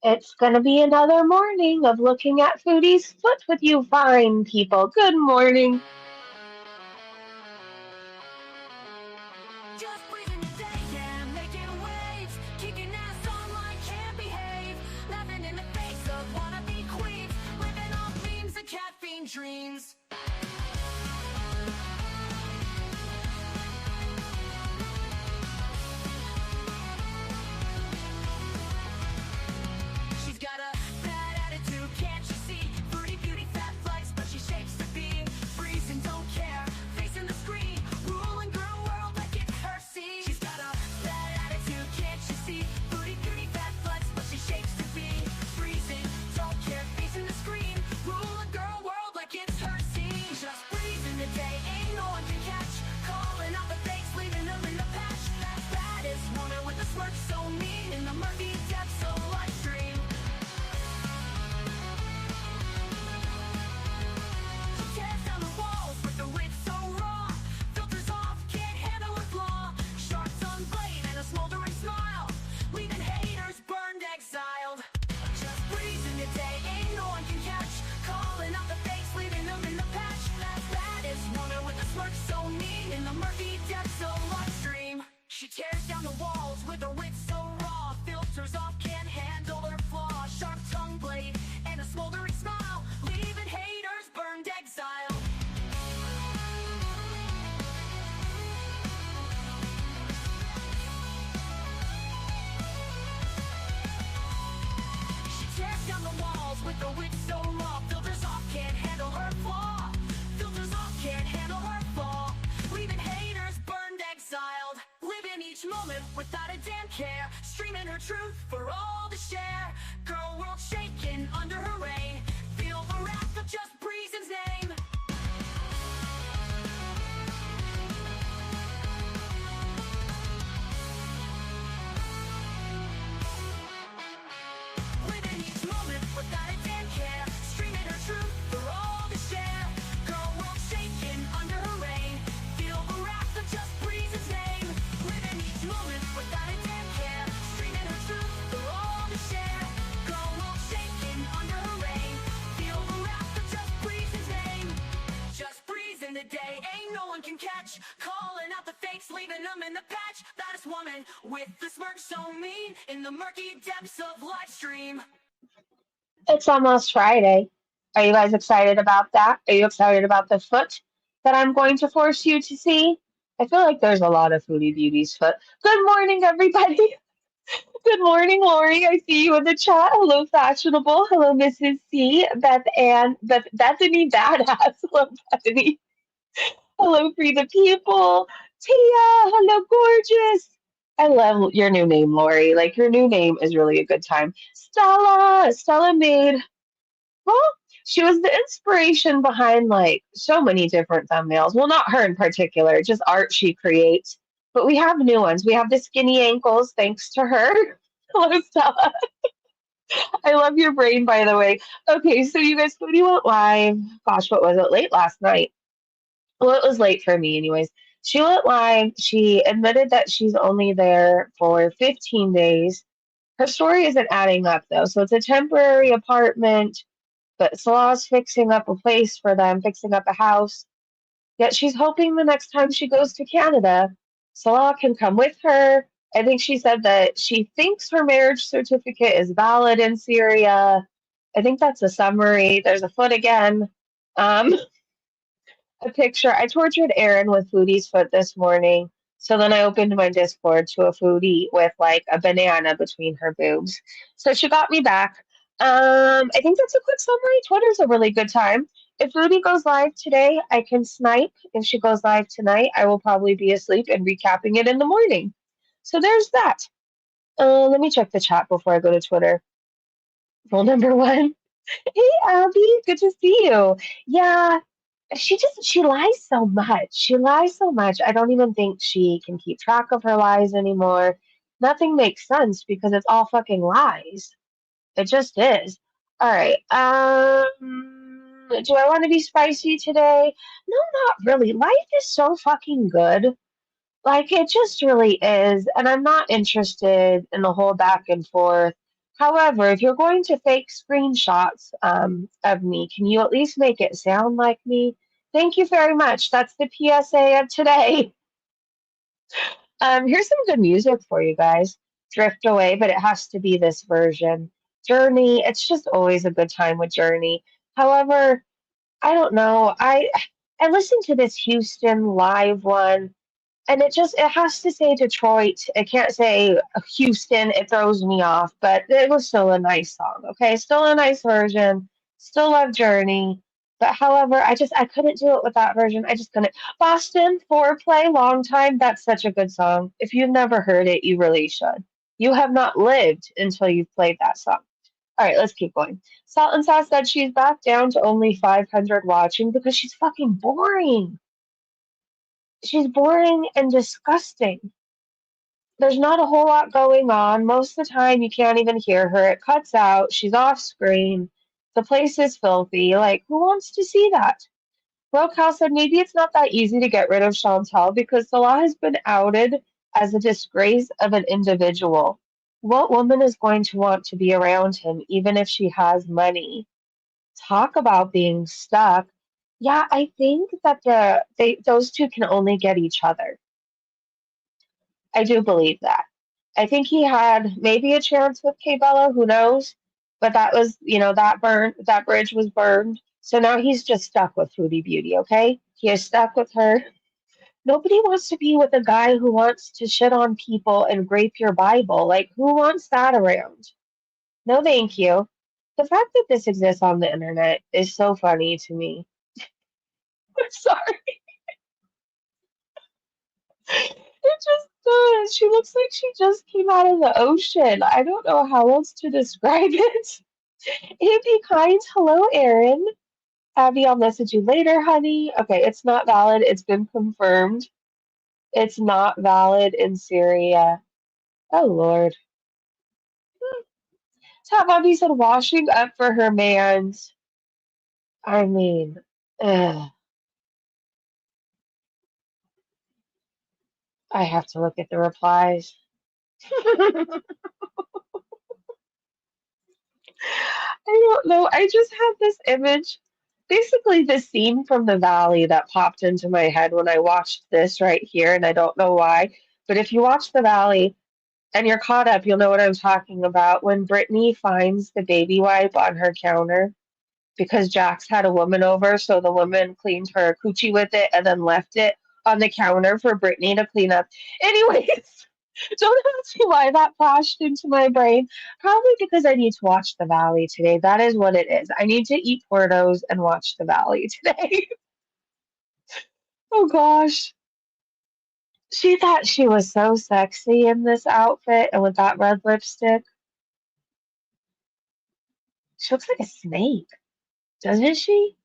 It's going to be another morning of looking at Foodie's foot with you fine people. Good morning. Just breathing the day, yeah, making waves, kicking ass online, can't behave, laughing in the face of wannabe queens, living off memes and caffeine dreams. She's got a bad attitude, can't you see? Foodie beauty, fat flex, but she shakes the beam. Freezing, don't care, facing the screen, ruling girl world like it's her scene. She's got a bad attitude, can't you see? Foodie beauty, fat flex, but she shakes the beam. Freezing, don't care, facing the screen, ruling girl world like it's her scene. Just breathing the day, ain't no one can catch. Calling out the fakes, leaving them in the patch. That baddest woman with a smirk so mean in the murky depths of life stream. Tears down the walls with the wit so raw. Filters off, can't handle her flaw. Sharp tongue blade and a smoldering smile, leaving haters burned, exiled. Just breezing the day, ain't no one can catch. Calling out the fakes, leaving them in the patch. That baddest woman with a smirk so mean in the murky depths of live stream. She tears down the walls with her wit so raw. Filters off, can't handle her flaw. Sharp tongue blade and a smoldering smile, leaving haters burned, exiled. She tears down the walls with her wit so raw. Filters off, can't handle her flaw. Filters off, can't handle her flaw, leaving haters burned, exiled. Living each moment without a damn care, streaming her truth for all to share. Girl world shaking under her reign, feel the wrath of just Breezen's name. Living each moment without a damn care, streaming her truth for all to share. Girl world shaking under her reign, feel the wrath of just Breezen's name. Living each moment without a damn care, streaming her truth for all to share. Girl world shaking under her reign, feel the wrath of just Breezen's name. Just breezing the day, ain't no one can catch. Calling out the fakes, leaving them in the patch. That is woman with the smirk so mean in the murky depths of live stream. It's almost Friday. Are you guys excited about that? Are you excited about the foot that I'm going to force you to see? I feel like there's a lot of Foodie Beauty's foot. Good morning, everybody. Good morning, Lori. I see you in the chat. Hello, Fashionable. Hello, Mrs. C. Beth Ann. Bethany Badass. Hello, Bethany. Hello, Free the People. Tia. Hello, gorgeous. I love your new name, Lori. Like, your new name is really a good time. Stella. Stella made, well, she was the inspiration behind like so many different thumbnails. Well, not her in particular, just art she creates. But we have new ones. We have the skinny ankles, thanks to her. Hello, Stella. I love your brain, by the way. Okay, so you guys, Foodie went live. Gosh, what was it? Late last night. Well, it was late for me, anyways. She went live. She admitted that she's only there for 15 days. Her story isn't adding up, though. So it's a temporary apartment, but Salah's fixing up a place for them, fixing up a house. Yet she's hoping the next time she goes to Canada, Salah can come with her. I think she said that she thinks her marriage certificate is valid in Syria. I think that's a summary. There's a foot again. Um, a picture. I tortured Erin with Foodie's foot this morning. So then I opened my Discord to a foodie with like a banana between her boobs. So she got me back. I think that's a quick summary. Twitter's a really good time. If Foodie goes live today, I can snipe. If she goes live tonight, I will probably be asleep and recapping it in the morning. So there's that. Let me check the chat before I go to Twitter. Rule number one. Hey, Abby, good to see you. Yeah, she lies so much. She lies so much. I don't even think she can keep track of her lies anymore. Nothing makes sense because it's all fucking lies. It just is. All right. Do I want to be spicy today? No, not really. Life is so fucking good. Like it just really is, and I'm not interested in the whole back and forth. However, if you're going to fake screenshots of me, can you at least make it sound like me? Thank you very much. That's the PSA of today. Here's some good music for you guys. Drift Away, but it has to be this version. Journey, it's just always a good time with Journey. However, I don't know. I listened to this Houston live one, and it has to say Detroit. It can't say Houston. It throws me off, but it was still a nice song. Okay, still a nice version. Still love Journey. But however, I couldn't do it with that version. I just couldn't. Boston Foreplay, Long Time. That's such a good song. If you've never heard it, you really should. You have not lived until you've played that song. All right, let's keep going. Salt and Sauce said she's back down to only 500 watching because she's fucking boring. She's boring and disgusting. There's not a whole lot going on. Most of the time, you can't even hear her. It cuts out. She's off screen. The place is filthy. Like, who wants to see that? Rocal said maybe it's not that easy to get rid of Chantal because Salah has been outed as a disgrace of an individual. What woman is going to want to be around him, even if she has money? Talk about being stuck. Yeah, I think that those two can only get each other. I do believe that. I think he had maybe a chance with Kay Bella, who knows? But that was, that bridge was burned. So now he's just stuck with Foodie Beauty, okay? He is stuck with her. Nobody wants to be with a guy who wants to shit on people and grape your Bible. Like, who wants that around? No, thank you. The fact that this exists on the internet is so funny to me. I'm sorry. It just does. She looks like she just came out of the ocean. I don't know how else to describe it. It'd be kind. Hello, Erin. Abby, I'll message you later, honey. Okay, it's not valid. It's been confirmed. It's not valid in Syria. Oh, Lord. Tap Abby said washing up for her man's. I mean, ugh, I have to look at the replies. I don't know. I just had this image, basically this scene from The Valley that popped into my head when I watched this right here, and I don't know why. But if you watch The Valley and you're caught up, you'll know what I'm talking about. When Brittany finds the baby wipe on her counter because Jax had a woman over, so the woman cleaned her coochie with it and then left it on the counter for Brittany to clean up. Anyways, don't ask me why that flashed into my brain. Probably because I need to watch The Valley today. That is what it is. I need to eat Portos and watch The Valley today. Oh gosh. She thought she was so sexy in this outfit and with that red lipstick. She looks like a snake, doesn't she?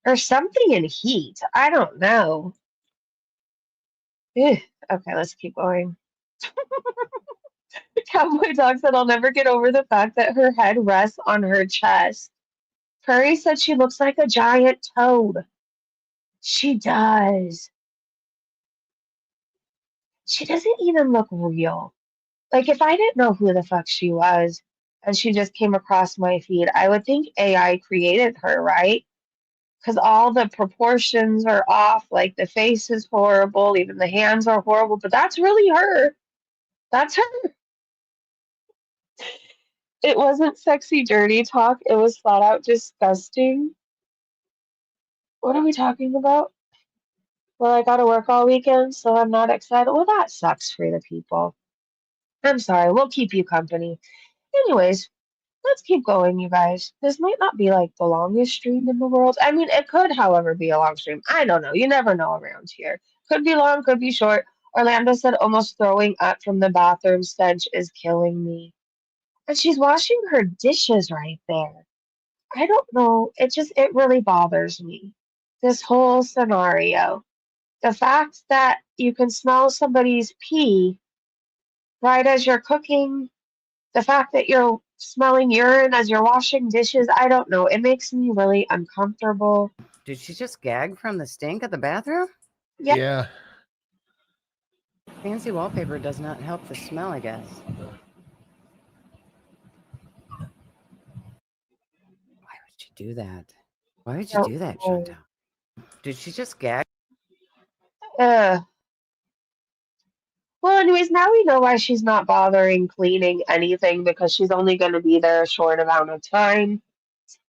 Or something in heat. I don't know. Ugh. Okay, let's keep going. Cowboy Dog said, I'll never get over the fact that her head rests on her chest. Curry said she looks like a giant toad. She does. She doesn't even look real. Like, if I didn't know who the fuck she was and she just came across my feed, I would think AI created her, right? Because all the proportions are off. Like, the face is horrible, even the hands are horrible, but that's really her. That's her. It wasn't sexy, dirty talk. It was flat out disgusting. What are we talking about? Well, I gotta work all weekend, so I'm not excited. Well, that sucks for the people. I'm sorry, we'll keep you company. Anyways, let's keep going, you guys. This might not be like the longest stream in the world. I mean, it could, however, be a long stream. I don't know. You never know around here. Could be long, could be short. Orlando said almost throwing up from the bathroom stench is killing me. And she's washing her dishes right there. I don't know. It really bothers me. This whole scenario. The fact that you can smell somebody's pee right as you're cooking, the fact that you're smelling urine as you're washing dishes, I don't know. It makes me really uncomfortable. Did she just gag from the stink of the bathroom? Yeah. Yeah. Fancy wallpaper does not help the smell, I guess. Why would you do that? Why would you Don't do that, know. Chantal? Did she just gag? Uh, well, anyways, now we know why she's not bothering cleaning anything because she's only going to be there a short amount of time.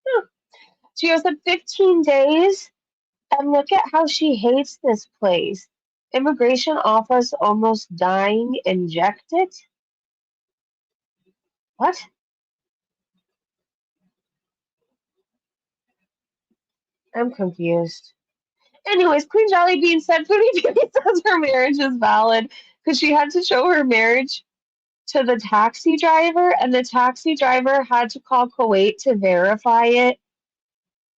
Huh. She goes at 15 days, and look at how she hates this place. Immigration office almost dying injected? What? I'm confused. Anyways, Queen Jollybean said Foodie Beauty says her marriage is valid because she had to show her marriage to the taxi driver, and the taxi driver had to call Kuwait to verify it.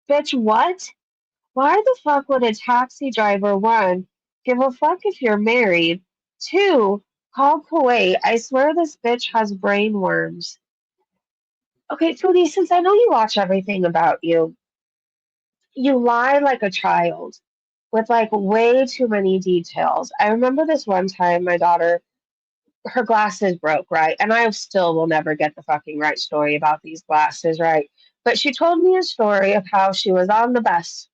Bitch, what? Why the fuck would a taxi driver, one, give a fuck if you're married? Two, call Kuwait. I swear this bitch has brain worms. Okay, Foodie, since I know you watch everything about you, you lie like a child with like way too many details. I remember this one time my daughter, her glasses broke, right? And I still will never get the fucking right story about these glasses, right? But she told me a story of how she was on the bus.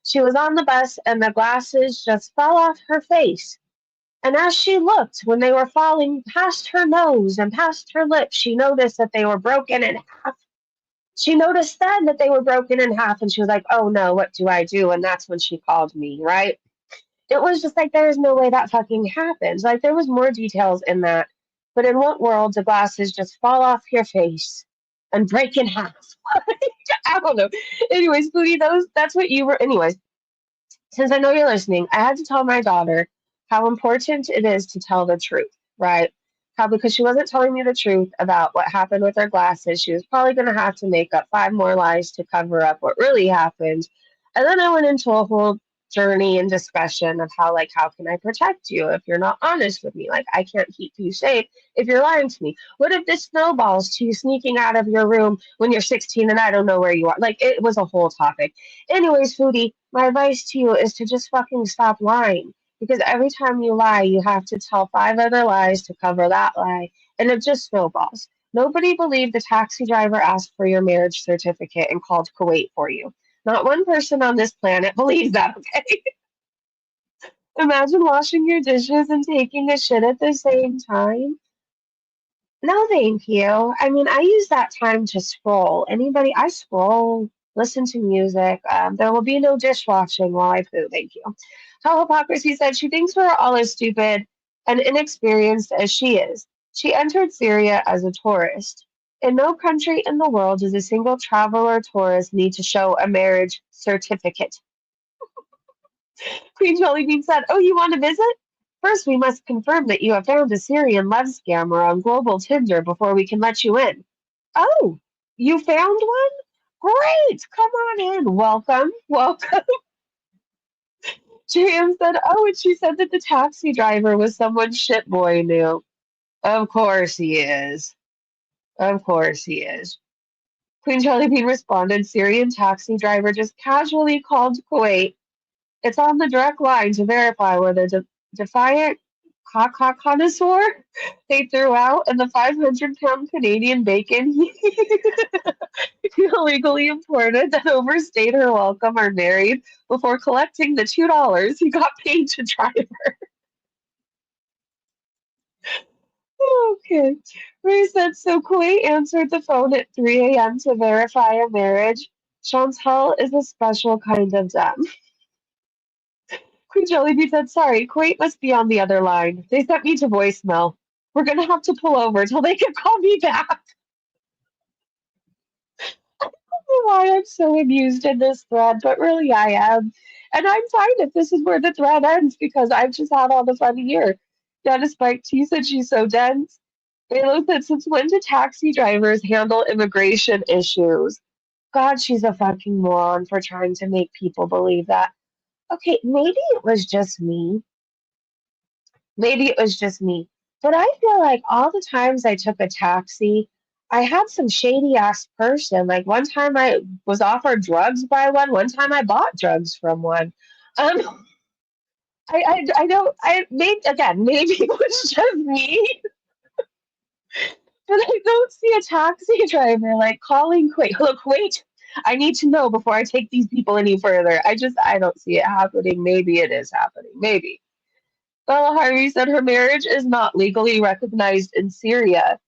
She was on the bus and the glasses just fell off her face. And as she looked, when they were falling past her nose and past her lips, she noticed that they were broken in half. She noticed then that they were broken in half and she was like, oh no, what do I do? And that's when she called me, right? It was just like, there's no way that fucking happens. Like, there was more details in that. But in what world do glasses just fall off your face and break in half? I don't know. Anyways, Booty, that's what you were. Anyways, since I know you're listening, I had to tell my daughter how important it is to tell the truth, right? How because she wasn't telling me the truth about what happened with her glasses, she was probably going to have to make up five more lies to cover up what really happened. And then I went into a whole journey and discussion of how, like, how can I protect you if you're not honest with me? Like, I can't keep you safe if you're lying to me. What if this snowballs to you sneaking out of your room when you're 16 and I don't know where you are? Like, it was a whole topic. Anyways, Foodie, my advice to you is to just fucking stop lying. Because every time you lie, you have to tell five other lies to cover that lie, and it just snowballs. Nobody believed the taxi driver asked for your marriage certificate and called Kuwait for you. Not one person on this planet believes that, okay? Imagine washing your dishes and taking a shit at the same time. No, thank you. I mean, I use that time to scroll. Anybody, I scroll, listen to music. There will be no dishwashing while I poo. Thank you. How hypocrisy said she thinks we're all as stupid and inexperienced as she is. She entered Syria as a tourist. In no country in the world does a single traveler or tourist need to show a marriage certificate. Queen Jollybean said, oh, you want to visit? First, we must confirm that you have found a Syrian love scammer on global Tinder before we can let you in. Oh, you found one? Great! Come on in. Welcome. Welcome. Jam said, oh, and she said that the taxi driver was someone shitboy knew. Of course he is. Of course he is. Queen Jollybean responded, Syrian taxi driver just casually called Kuwait. It's on the direct line to verify whether defiant connoisseur they threw out and the 500-pound Canadian bacon he illegally imported that overstayed her welcome are married before collecting the $2 he got paid to drive her. Okay. Ray said, so Kuwait answered the phone at 3 a.m. to verify a marriage. Chantal is a special kind of dumb. Queen Jellybean said, sorry, Kuwait must be on the other line. They sent me to voicemail. We're going to have to pull over till they can call me back. I don't know why I'm so amused in this thread, but really I am. And I'm fine if this is where the thread ends because I've just had all the fun here. Dennis Spike T said she's so dense. Balo said, since when do taxi drivers handle immigration issues? God, she's a fucking moron for trying to make people believe that. Okay, maybe it was just me. Maybe it was just me. But I feel like all the times I took a taxi, I had some shady ass person. Like one time I was offered drugs by one time I bought drugs from one. Um, I don't, maybe, again, maybe it was just me, but I don't see a taxi driver like calling Kuwait. Hello, Kuwait. I need to know before I take these people any further. I don't see it happening. Maybe it is happening. Maybe. Bella Harvey said her marriage is not legally recognized in Syria.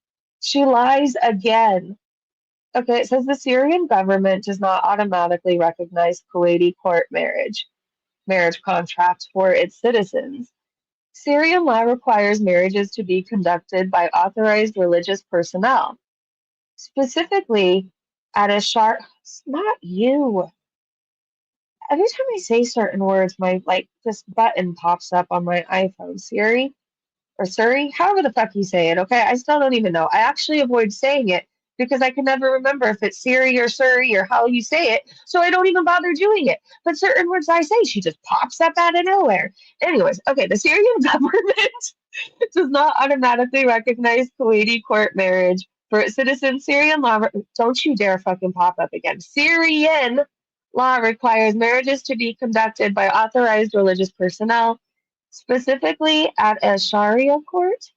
She lies again. Okay, it says the Syrian government does not automatically recognize Kuwaiti court marriage contracts for its citizens. Syrian law requires marriages to be conducted by authorized religious personnel, specifically at a sharp. Not you. Every time I say certain words, my like this button pops up on my iPhone. Siri or Surrey, however the fuck you say it. Okay, I still don't even know. I actually avoid saying it because I can never remember if it's Siri or Surrey or how you say it, so I don't even bother doing it. But certain words I say, she just pops up out of nowhere. Anyways, okay, the Syrian government does not automatically recognize Kuwaiti court marriage for its citizens. Syrian law, don't you dare fucking pop up again. Syrian law requires marriages to be conducted by authorized religious personnel, specifically at a Sharia court,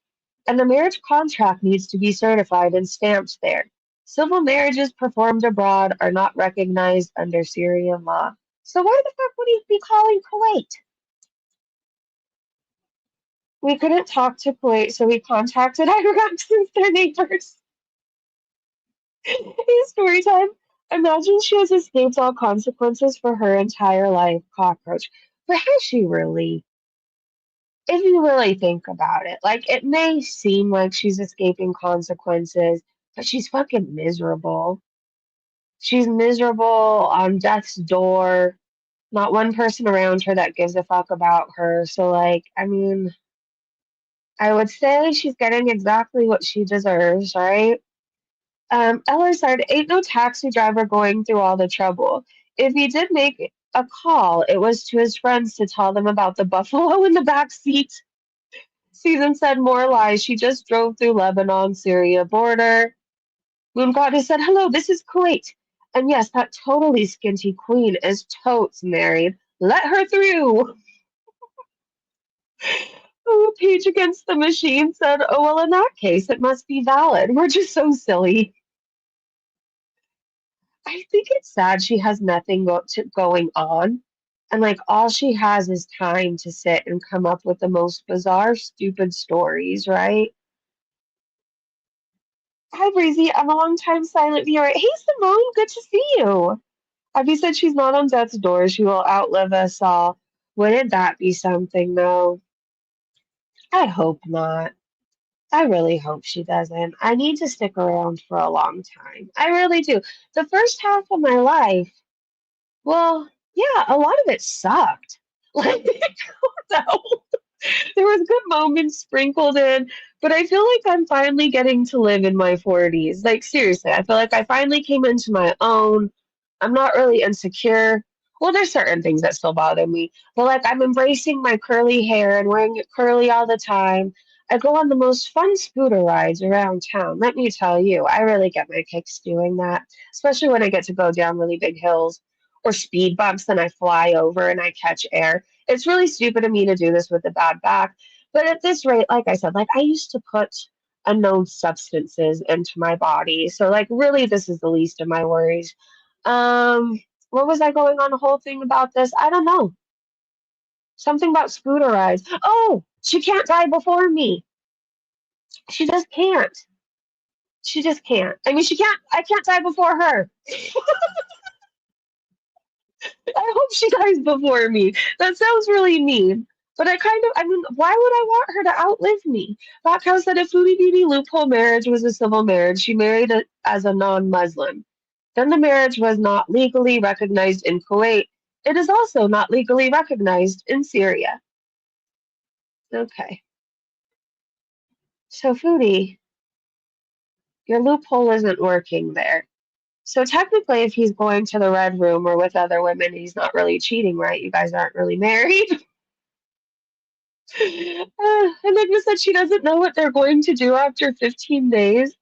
and the marriage contract needs to be certified and stamped there. Civil marriages performed abroad are not recognized under Syrian law. So why the fuck would he be calling Kuwait? We couldn't talk to Kuwait, so we contacted Iraq since they're neighbors. Hey, story time. Imagine she has escaped all consequences for her entire life, cockroach. But has she really? If you really think about it, like it may seem like she's escaping consequences, but she's fucking miserable. She's miserable on death's door. Not one person around her that gives a fuck about her. So, like, I mean, I would say she's getting exactly what she deserves, right? Ella said, ain't no taxi driver going through all the trouble. If he did make a call, it was to his friends to tell them about the buffalo in the back seat. Susan said more lies. She just drove through Lebanon, Syria border. Moon Goddess said, hello, this is Kuwait. And yes, that totally skinty queen is totes married. Let her through. Oh, Page Against the Machine said, oh, well, in that case, it must be valid. We're just so silly. I think it's sad she has nothing going on. And like all she has is time to sit and come up with the most bizarre, stupid stories, right? Hi, Breezy. I'm a long time silent viewer. Hey, Simone, good to see you. Abby said she's not on death's door. She will outlive us all. Wouldn't that be something, though? I hope not. I really hope she doesn't. I need to stick around for a long time. I really do. The first half of my life, well, yeah, a lot of it sucked. Like, no. There was good moments sprinkled in, but I feel like I'm finally getting to live in my 40s. Like seriously, I feel like I finally came into my own. I'm not really insecure. Well, there's certain things that still bother me, but like I'm embracing my curly hair and wearing it curly all the time. I go on the most fun scooter rides around town. Let me tell you, I really get my kicks doing that, especially when I get to go down really big hills or speed bumps and I fly over and I catch air. It's really stupid of me to do this with a bad back. But at this rate, like I said, like I used to put unknown substances into my body. So like really this is the least of my worries. What was I going on a whole thing about this? I don't know. Something about scooter rides. Oh, she can't die before me. She just can't. She just can't. I mean, I can't die before her. I hope she dies before me. That sounds really mean. But I mean, why would I want her to outlive me? Backhouse said a Foodie Beauty loophole marriage was a civil marriage. She married as a non-Muslim. Then the marriage was not legally recognized in Kuwait. It is also not legally recognized in Syria. Okay. So, Foodie, your loophole isn't working there. So technically, if he's going to the red room or with other women, he's not really cheating, right? You guys aren't really married. Enigma said she doesn't know what they're going to do after 15 days.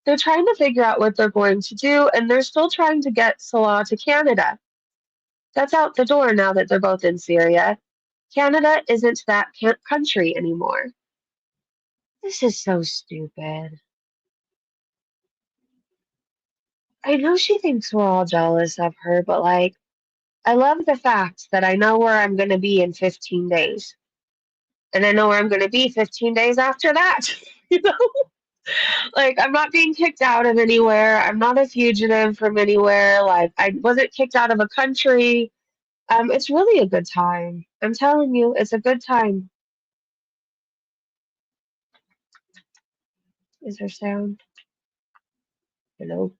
They're trying to figure out what they're going to do, and they're still trying to get Salah to Canada. That's out the door now that they're both in Syria. Canada isn't that country anymore. This is so stupid. I know she thinks we're all jealous of her, but like, I love the fact that I know where I'm going to be in 15 days. And I know where I'm going to be 15 days after that. You know? Like, I'm not being kicked out of anywhere. I'm not a fugitive from anywhere. Like, I wasn't kicked out of a country. It's really a good time. I'm telling you, it's a good time. Is there sound? Hello?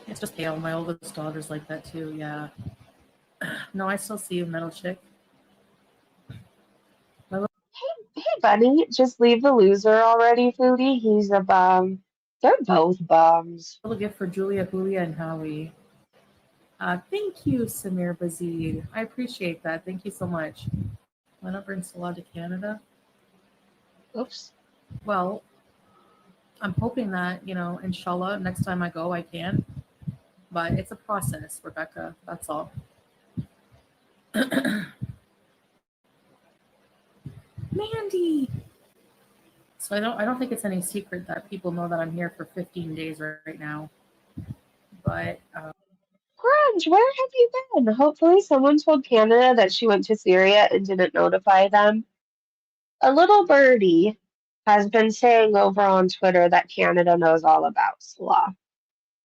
It's just pale. My oldest daughter's like that too. Yeah. No, I still see you, metal chick. Hey, buddy, just leave the loser already, Foodie. He's a bum. They're both bums. Little gift for Julia, Julia, and Howie. Thank you, Samir Bazid. I appreciate that. Thank you so much. Why not bring Salah to Canada? Oops. Well, I'm hoping that, inshallah, next time I go, I can. But it's a process, Rebecca. That's all. Mandy. So I don't think it's any secret that people know that I'm here for 15 days right now. But Grunge, where have you been? Hopefully someone told Canada that she went to Syria and didn't notify them. A little birdie has been saying over on Twitter that Canada knows all about Salah.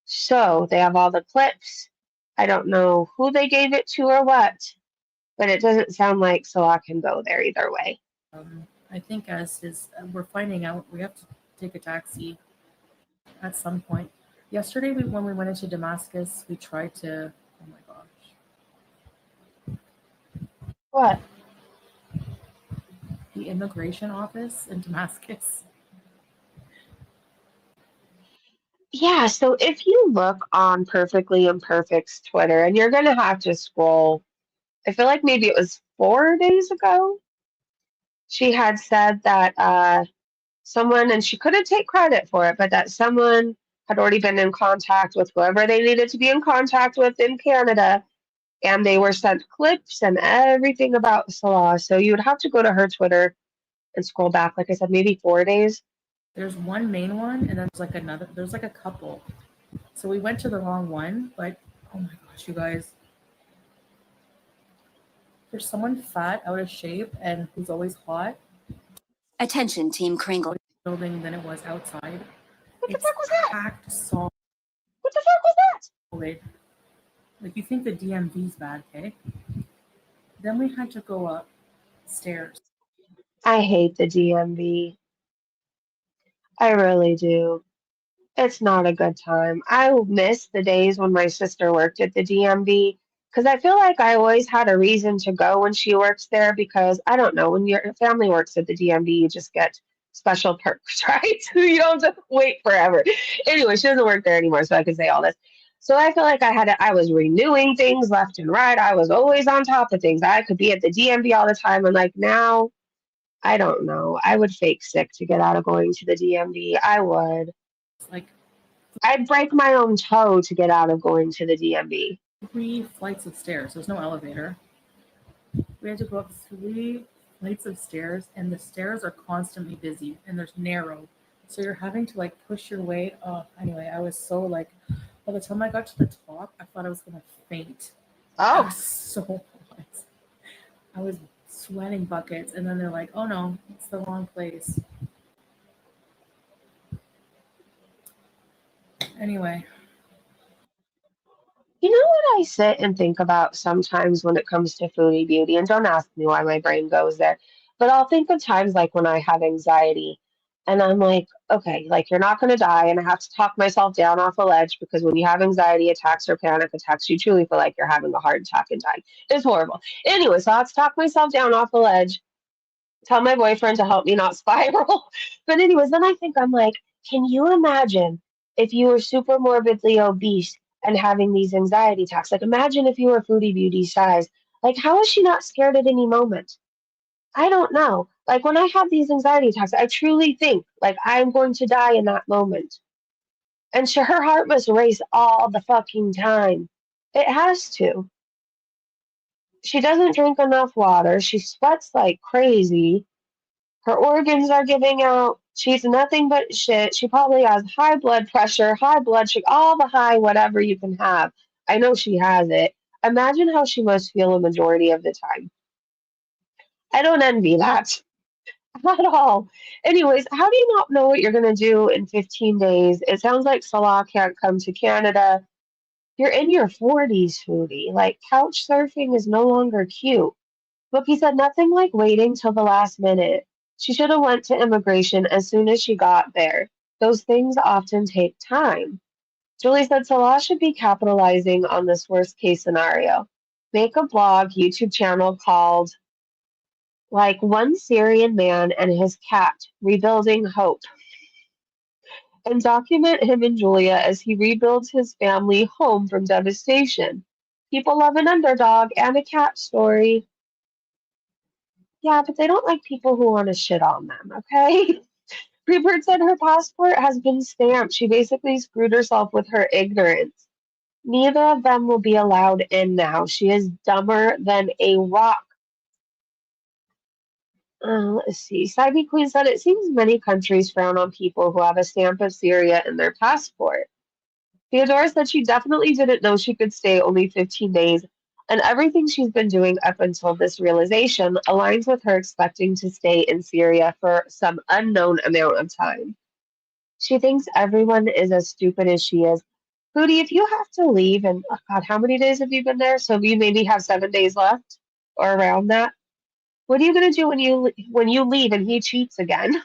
So they have all the clips. I don't know who they gave it to or what, but it doesn't sound like Salah can go there either way. I think we're finding out, we have to take a taxi at some point. Yesterday, when we went into Damascus, we tried to. Oh my gosh! What? The immigration office in Damascus. Yeah, so if you look on Perfectly Imperfect's Twitter, and you're going to have to scroll, I feel like maybe it was 4 days ago, she had said that someone, and she couldn't take credit for it, but that someone had already been in contact with whoever they needed to be in contact with in Canada, and they were sent clips and everything about Salah. So you would have to go to her Twitter and scroll back, like I said, maybe 4 days. There's one main one, and there's like a couple. So we went to the wrong one, but oh my gosh, you guys. There's someone fat, out of shape, and who's always hot. Attention, Team Kringle. Building than it was outside. What the It's fuck was that? packed solid. What the fuck was that? Like, you think the DMV's bad, okay? Then we had to go upstairs. I hate the DMV. I really do. It's not a good time. I miss the days when my sister worked at the DMV because I feel like I always had a reason to go when she works there because I don't know, when your family works at the DMV, you just get special perks, right? You don't have to wait forever. Anyway, she doesn't work there anymore, so I can say all this. So I feel like I was renewing things left and right. I was always on top of things. I could be at the DMV all the time. And like now, I don't know. I would fake sick to get out of going to the DMV. I would. Like I'd break my own toe to get out of going to the DMV. 3 flights of stairs. There's no elevator. We had to go up 3 flights of stairs, and the stairs are constantly busy, and there's narrow. So you're having to like push your way up. Anyway, I was so like, by the time I got to the top, I thought I was gonna faint. I Oh, was so hot. I was sweating buckets, and then they're like, "Oh no, it's the wrong place." Anyway, you know what I sit and think about sometimes when it comes to foodie beauty, and don't ask me why my brain goes there, but I'll think of times like when I have anxiety and I'm like, okay, like you're not going to die, and I have to talk myself down off a ledge because when you have anxiety attacks or panic attacks, you truly feel like you're having a heart attack and dying. It's horrible. Anyway, so I have to talk myself down off a ledge, tell my boyfriend to help me not spiral. But anyways, then I'm like, can you imagine if you were super morbidly obese and having these anxiety attacks? Like imagine if you were Foodie Beauty size. Like how is she not scared at any moment? I don't know. Like when I have these anxiety attacks, I truly think like I'm going to die in that moment. And her heart must race all the fucking time. It has to. She doesn't drink enough water. She sweats like crazy. Her organs are giving out. She eats nothing but shit. She probably has high blood pressure, high blood sugar, all the high whatever you can have. I know she has it. Imagine how she must feel a majority of the time. I don't envy that at all. Anyways, how do you not know what you're going to do in 15 days? It sounds like Salah can't come to Canada. You're in your 40s, Foodie. Like, couch surfing is no longer cute. Bookie said nothing like waiting till the last minute. She should have went to immigration as soon as she got there. Those things often take time. Julie said Salah should be capitalizing on this worst case scenario. Make a blog, YouTube channel called like One Syrian Man and His Cat, Rebuilding Hope, and document him and Julia as he rebuilds his family home from devastation. People love an underdog and a cat story. Yeah, but they don't like people who want to shit on them, okay? Freebird said her passport has been stamped. She basically screwed herself with her ignorance. Neither of them will be allowed in now. She is dumber than a rock. Let's see. Cybe Queen said it seems many countries frown on people who have a stamp of Syria in their passport. Theodora said she definitely didn't know she could stay only 15 days, and everything she's been doing up until this realization aligns with her expecting to stay in Syria for some unknown amount of time. She thinks everyone is as stupid as she is. Foodie, if you have to leave, and oh God, how many days have you been there? So you maybe have 7 days left or around that. What are you gonna do when you leave and he cheats again?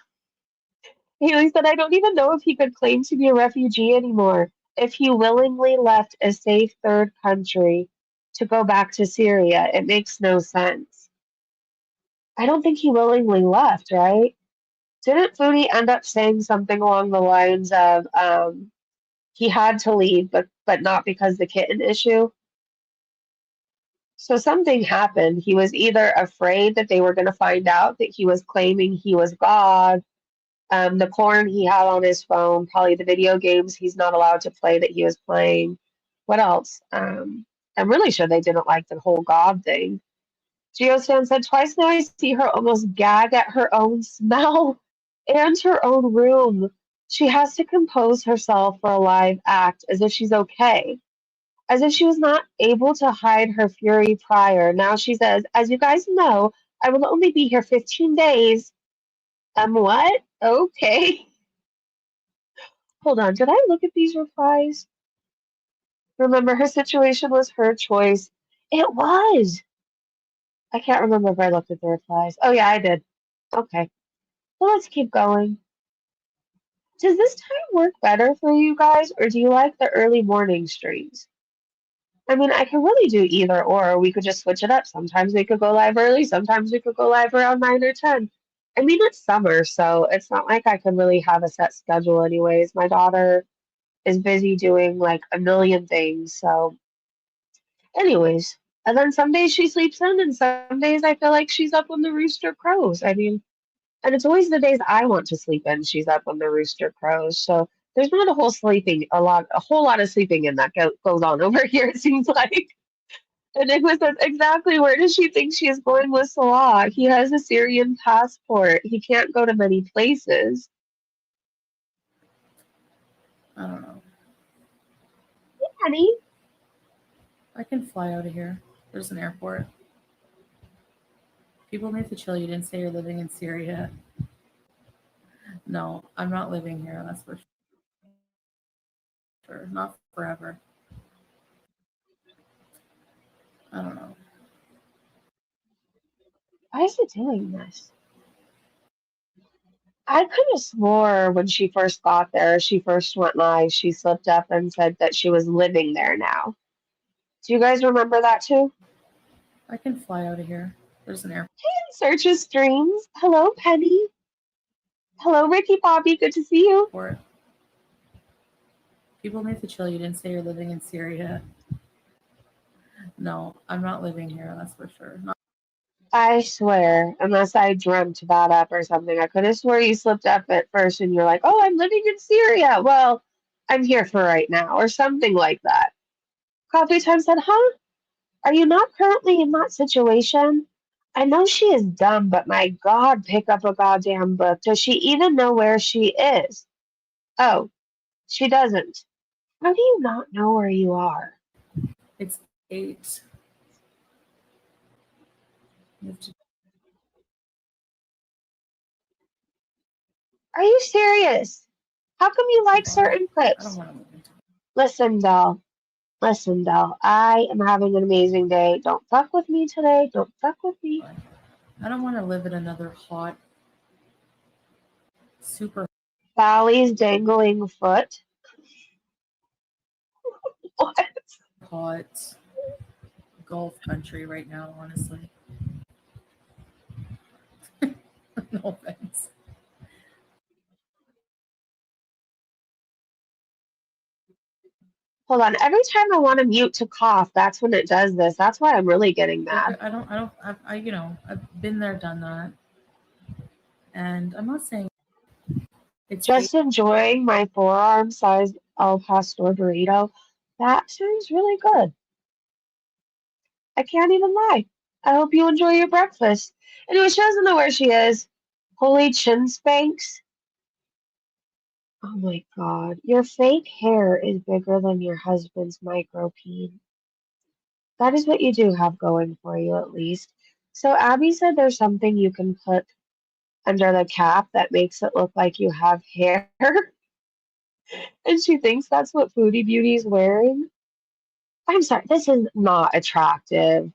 Haley said, I don't even know if he could claim to be a refugee anymore if he willingly left a safe third country to go back to Syria. It makes no sense. I don't think he willingly left, right? Didn't Foodie end up saying something along the lines of he had to leave, but not because the kitten issue? So something happened. He was either afraid that they were going to find out that he was claiming he was God, the porn he had on his phone, probably the video games he's not allowed to play that he was playing. What else? I'm really sure they didn't like the whole God thing. Geostan said, twice now I see her almost gag at her own smell and her own room. She has to compose herself for a live act as if she's okay, as if she was not able to hide her fury prior. Now she says, as you guys know, I will only be here 15 days. What? Okay. Hold on, did I look at these replies? Remember, her situation was her choice. It was. I can't remember if I looked at the replies. Oh, yeah, I did. Okay. Well, let's keep going. Does this time work better for you guys, or do you like the early morning streams? I mean, I can really do either or. We could just switch it up. Sometimes we could go live early, sometimes we could go live around 9 or 10. I mean, it's summer, so it's not like I can really have a set schedule, anyways. My daughter is busy doing like a million things, so, anyways. And then some days she sleeps in, and some days I feel like she's up when the rooster crows. I mean, and it's always the days I want to sleep in, she's up when the rooster crows. So there's not a whole lot of sleeping in that goes on over here, it seems like. Enigma says, exactly, where does she think she is going with Salah? He has a Syrian passport. He can't go to many places. I don't know. Hey, honey. I can fly out of here. There's an airport. People need to chill. You didn't say you're living in Syria. No, I'm not living here. That's for sure. Not forever. I don't know. Why is it doing this? I could have swore when she first got there, she first went live, she slipped up and said that she was living there now. Do you guys remember that too? I can fly out of here. There's an airport. Search of streams. Hello, Penny. Hello, Ricky Bobby. Good to see you. People need to chill. You didn't say you're living in Syria. No, I'm not living here. That's for sure. I swear, unless I dreamt that up or something, I could have swore you slipped up at first and you're like, oh, I'm living in Syria. Well, I'm here for right now, or something like that. Coffee Time said, huh? Are you not currently in that situation? I know she is dumb, but my God, pick up a goddamn book. Does she even know where she is? Oh, she doesn't. How do you not know where you are? It's 8. You have to, Are you serious? How come you like goodbye. certain I don't clips? want to move into Listen, doll. Listen, doll. I am having an amazing day. Don't fuck with me today. Don't fuck with me. it. I don't want to live in another hot, super Sally's dangling foot. What? hot Gulf country right now, honestly. No offense. Hold on. Every time I want to mute to cough, that's when it does this. That's why I'm really getting mad. I've been there, done that. And I'm not saying it's fake. Just enjoying my forearm-sized El Pastor burrito. That sounds really good. I can't even lie. I hope you enjoy your breakfast. Anyway, she doesn't know where she is. Holy chin spanks. Oh my God. Your fake hair is bigger than your husband's micropeen. That is what you do have going for you, at least. So Abby said there's something you can put under the cap that makes it look like you have hair. And she thinks that's what Foodie Beauty is wearing. I'm sorry, this is not attractive.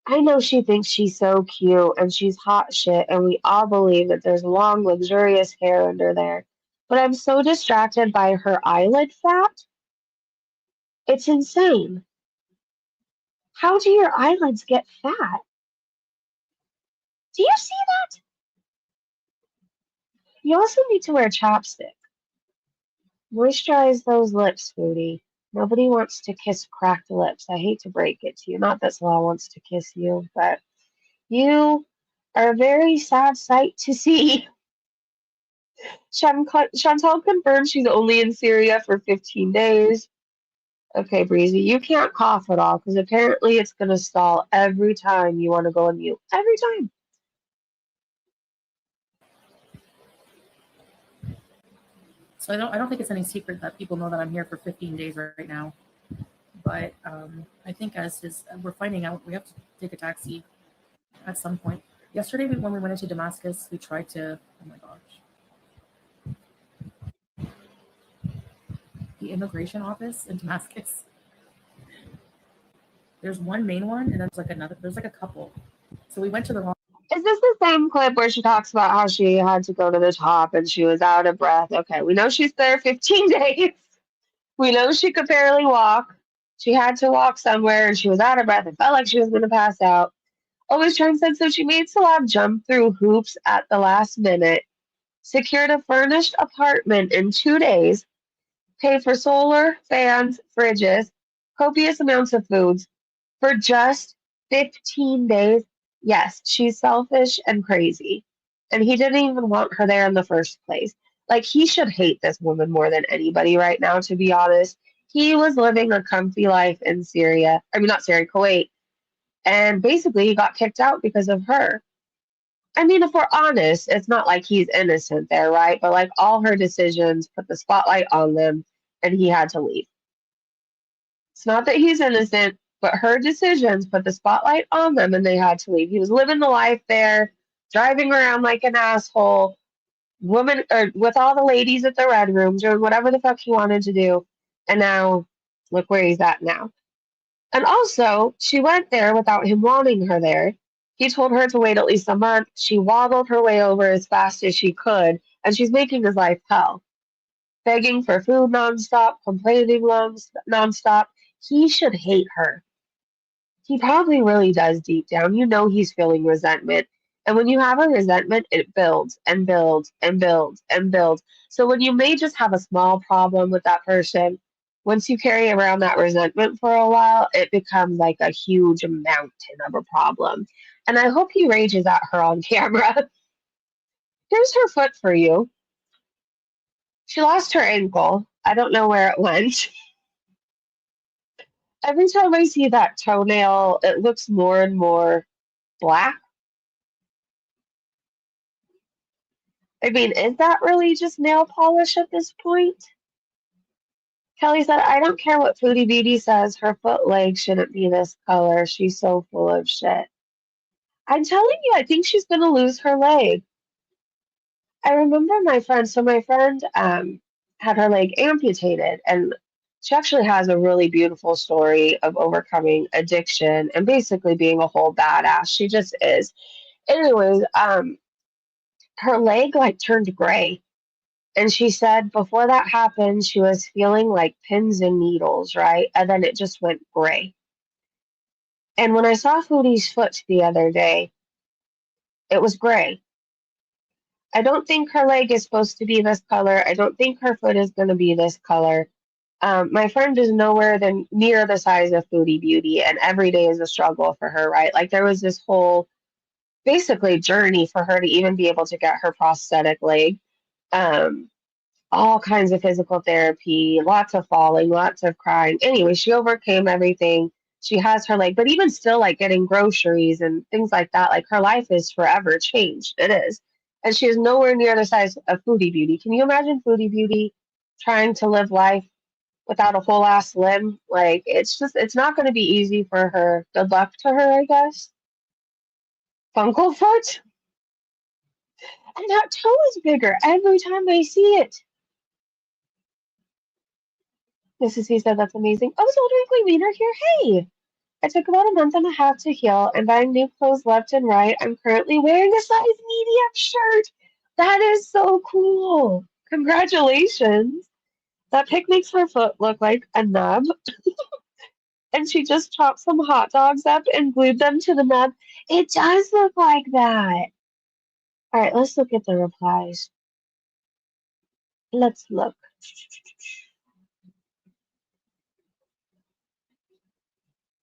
I know she thinks she's so cute and she's hot shit, and we all believe that there's long, luxurious hair under there. But I'm so distracted by her eyelid fat. It's insane. How do your eyelids get fat? Do you see that? You also need to wear chapstick. Moisturize those lips, Foodie. Nobody wants to kiss cracked lips. I hate to break it to you. Not that Salah wants to kiss you, but you are a very sad sight to see. Chantal confirmed she's only in Syria for 15 days. Okay, Breezy, you can't cough at all because apparently it's going to stall every time you want to go on mute. Every time. So I don't think it's any secret that people know that I'm here for 15 days right now. But I think we're finding out, we have to take a taxi at some point. Yesterday, when we went into Damascus, we tried to, oh my gosh, the immigration office in Damascus. There's one main one, and there's like a couple. So we went to the wrong. Is this the same clip where she talks about how she had to go to the top and she was out of breath? Okay, we know she's there 15 days. We know she could barely walk. She had to walk somewhere and she was out of breath. It felt like she was going to pass out. Always trying said so she made Salah jump through hoops at the last minute, secured a furnished apartment in 2 days, paid for solar, fans, fridges, copious amounts of foods for just 15 days. Yes, she's selfish and crazy. And he didn't even want her there in the first place. Like, he should hate this woman more than anybody right now, to be honest. He was living a comfy life in Syria. I mean, not Syria, Kuwait. And basically, he got kicked out because of her. I mean, if we're honest, it's not like he's innocent there, right? But like all her decisions put the spotlight on them and he had to leave. It's not that he's innocent, but her decisions put the spotlight on them and they had to leave. He was living the life there, driving around like an asshole, woman or with all the ladies at the red room, doing whatever the fuck he wanted to do. And now look where he's at now. And also, she went there without him wanting her there. He told her to wait at least a month. She waddled her way over as fast as she could, and she's making his life hell. Begging for food nonstop, complaining nonstop. He should hate her. He probably really does deep down. You know he's feeling resentment. And when you have a resentment, it builds and builds and builds and builds. So when you may just have a small problem with that person, once you carry around that resentment for a while, it becomes like a huge mountain of a problem. And I hope he rages at her on camera. Here's her foot for you. She lost her ankle. I don't know where it went. Every time I see that toenail, it looks more and more black. I mean, is that really just nail polish at this point? Kelly said, I don't care what Foodie Beauty says. Her foot leg shouldn't be this color. She's so full of shit. I'm telling you, I think she's going to lose her leg. I remember my friend had her leg amputated, and she actually has a really beautiful story of overcoming addiction and basically being a whole badass. She just is. Anyways, her leg like turned gray. And she said before that happened, she was feeling like pins and needles, right? And then it just went gray. And when I saw Foodie's foot the other day, it was gray. I don't think her leg is supposed to be this color. I don't think her foot is going to be this color. My friend is nowhere than near the size of Foodie Beauty, and every day is a struggle for her, right? Like there was this whole basically journey for her to even be able to get her prosthetic leg. Um, all kinds of physical therapy, lots of falling, lots of crying. Anyway, she overcame everything. She has her leg, but even still, like getting groceries and things like that, like her life is forever changed. It is. And she is nowhere near the size of Foodie Beauty. Can you imagine Foodie Beauty trying to live life without a whole ass limb? Like, it's not going to be easy for her. Good luck to her, I guess. Funko foot? And that toe is bigger every time I see it. Mrs. C said, that's amazing. Oh, so Twinkly Wiener here. Hey! I took about a month and a half to heal and buying new clothes left and right. I'm currently wearing a size medium shirt. That is so cool. Congratulations. That pic makes her foot look like a nub. And she just chopped some hot dogs up and glued them to the nub. It does look like that. All right, let's look at the replies. Let's look.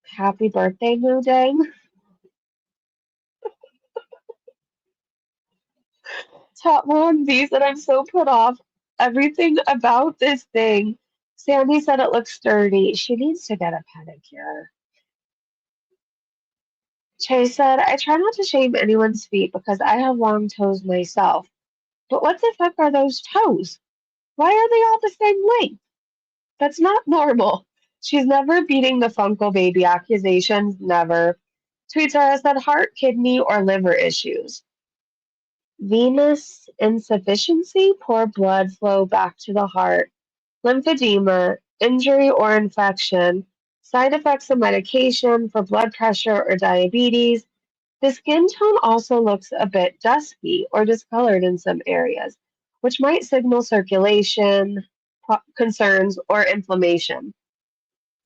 Happy birthday, Moodang. Top one, these that I'm so put off. Everything about this thing. Sandy said it looks sturdy. She needs to get a pedicure. Chase said, I try not to shame anyone's feet because I have long toes myself. But what the fuck are those toes? Why are they all the same length? That's not normal. She's never beating the Funko baby accusations. Never. Tweetara said heart, kidney, or liver issues. Venous insufficiency, poor blood flow back to the heart, lymphedema, injury or infection, side effects of medication for blood pressure or diabetes. The skin tone also looks a bit dusky or discolored in some areas, which might signal circulation concerns or inflammation.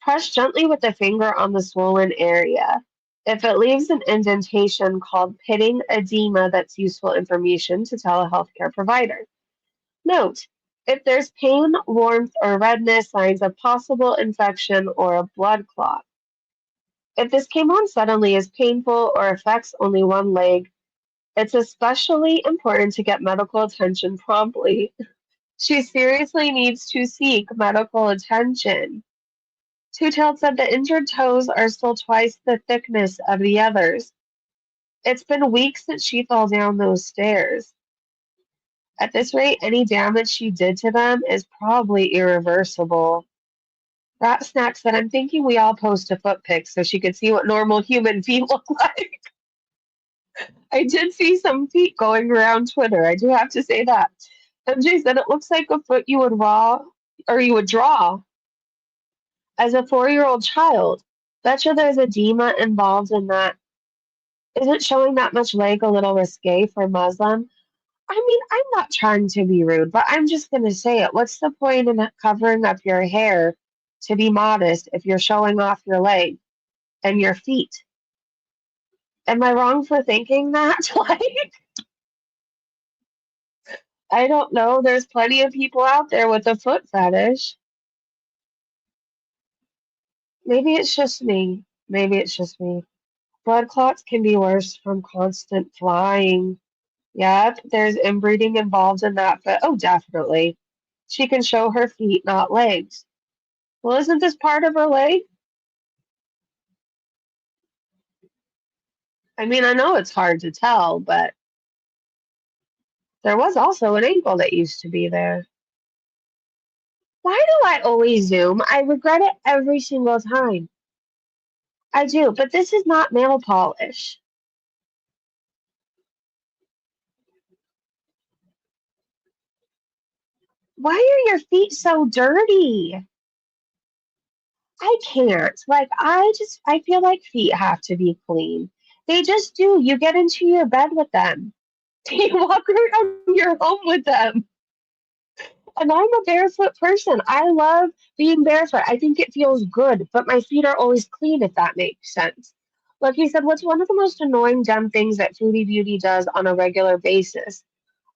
Press gently with the finger on the swollen area. If it leaves an indentation called pitting edema, that's useful information to tell a healthcare provider. Note, if there's pain, warmth, or redness, signs of possible infection or a blood clot. If this came on suddenly, is painful, or affects only one leg, it's especially important to get medical attention promptly. She seriously needs to seek medical attention. Two-Tailed said the injured toes are still twice the thickness of the others. It's been weeks since she fell down those stairs. At this rate, any damage she did to them is probably irreversible. Rat Snack said, I'm thinking we all post a foot pic so she could see what normal human feet look like. I did see some feet going around Twitter. I do have to say that. MJ said it looks like a foot you would draw as a 4-year-old child. Betcha there's edema involved in that. Isn't showing that much leg a little risque for Muslim? I mean, I'm not trying to be rude, but I'm just going to say it. What's the point in covering up your hair to be modest if you're showing off your leg and your feet? Am I wrong for thinking that? Like, I don't know. There's plenty of people out there with a foot fetish. Maybe it's just me. Maybe it's just me. Blood clots can be worse from constant flying. Yep, there's inbreeding involved in that, but oh, definitely. She can show her feet, not legs. Well, isn't this part of her leg? I mean, I know it's hard to tell, but there was also an ankle that used to be there. Why do I always Zoom? I regret it every single time. I do, but this is not nail polish. Why are your feet so dirty? I can't. Like, I feel like feet have to be clean. They just do. You get into your bed with them. You walk around your home with them. And I'm a barefoot person. I love being barefoot. I think it feels good, but my feet are always clean, if that makes sense. Like he said, what's one of the most annoying dumb things that Foodie Beauty does on a regular basis?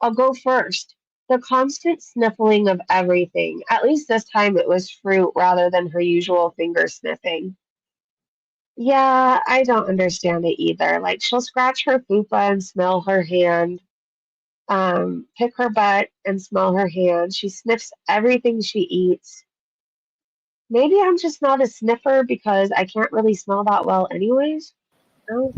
I'll go first. The constant sniffling of everything. At least this time it was fruit rather than her usual finger sniffing. Yeah, I don't understand it either. Like she'll scratch her fupa and smell her hand, pick her butt and smell her hand. She sniffs everything she eats. Maybe I'm just not a sniffer because I can't really smell that well anyways. No,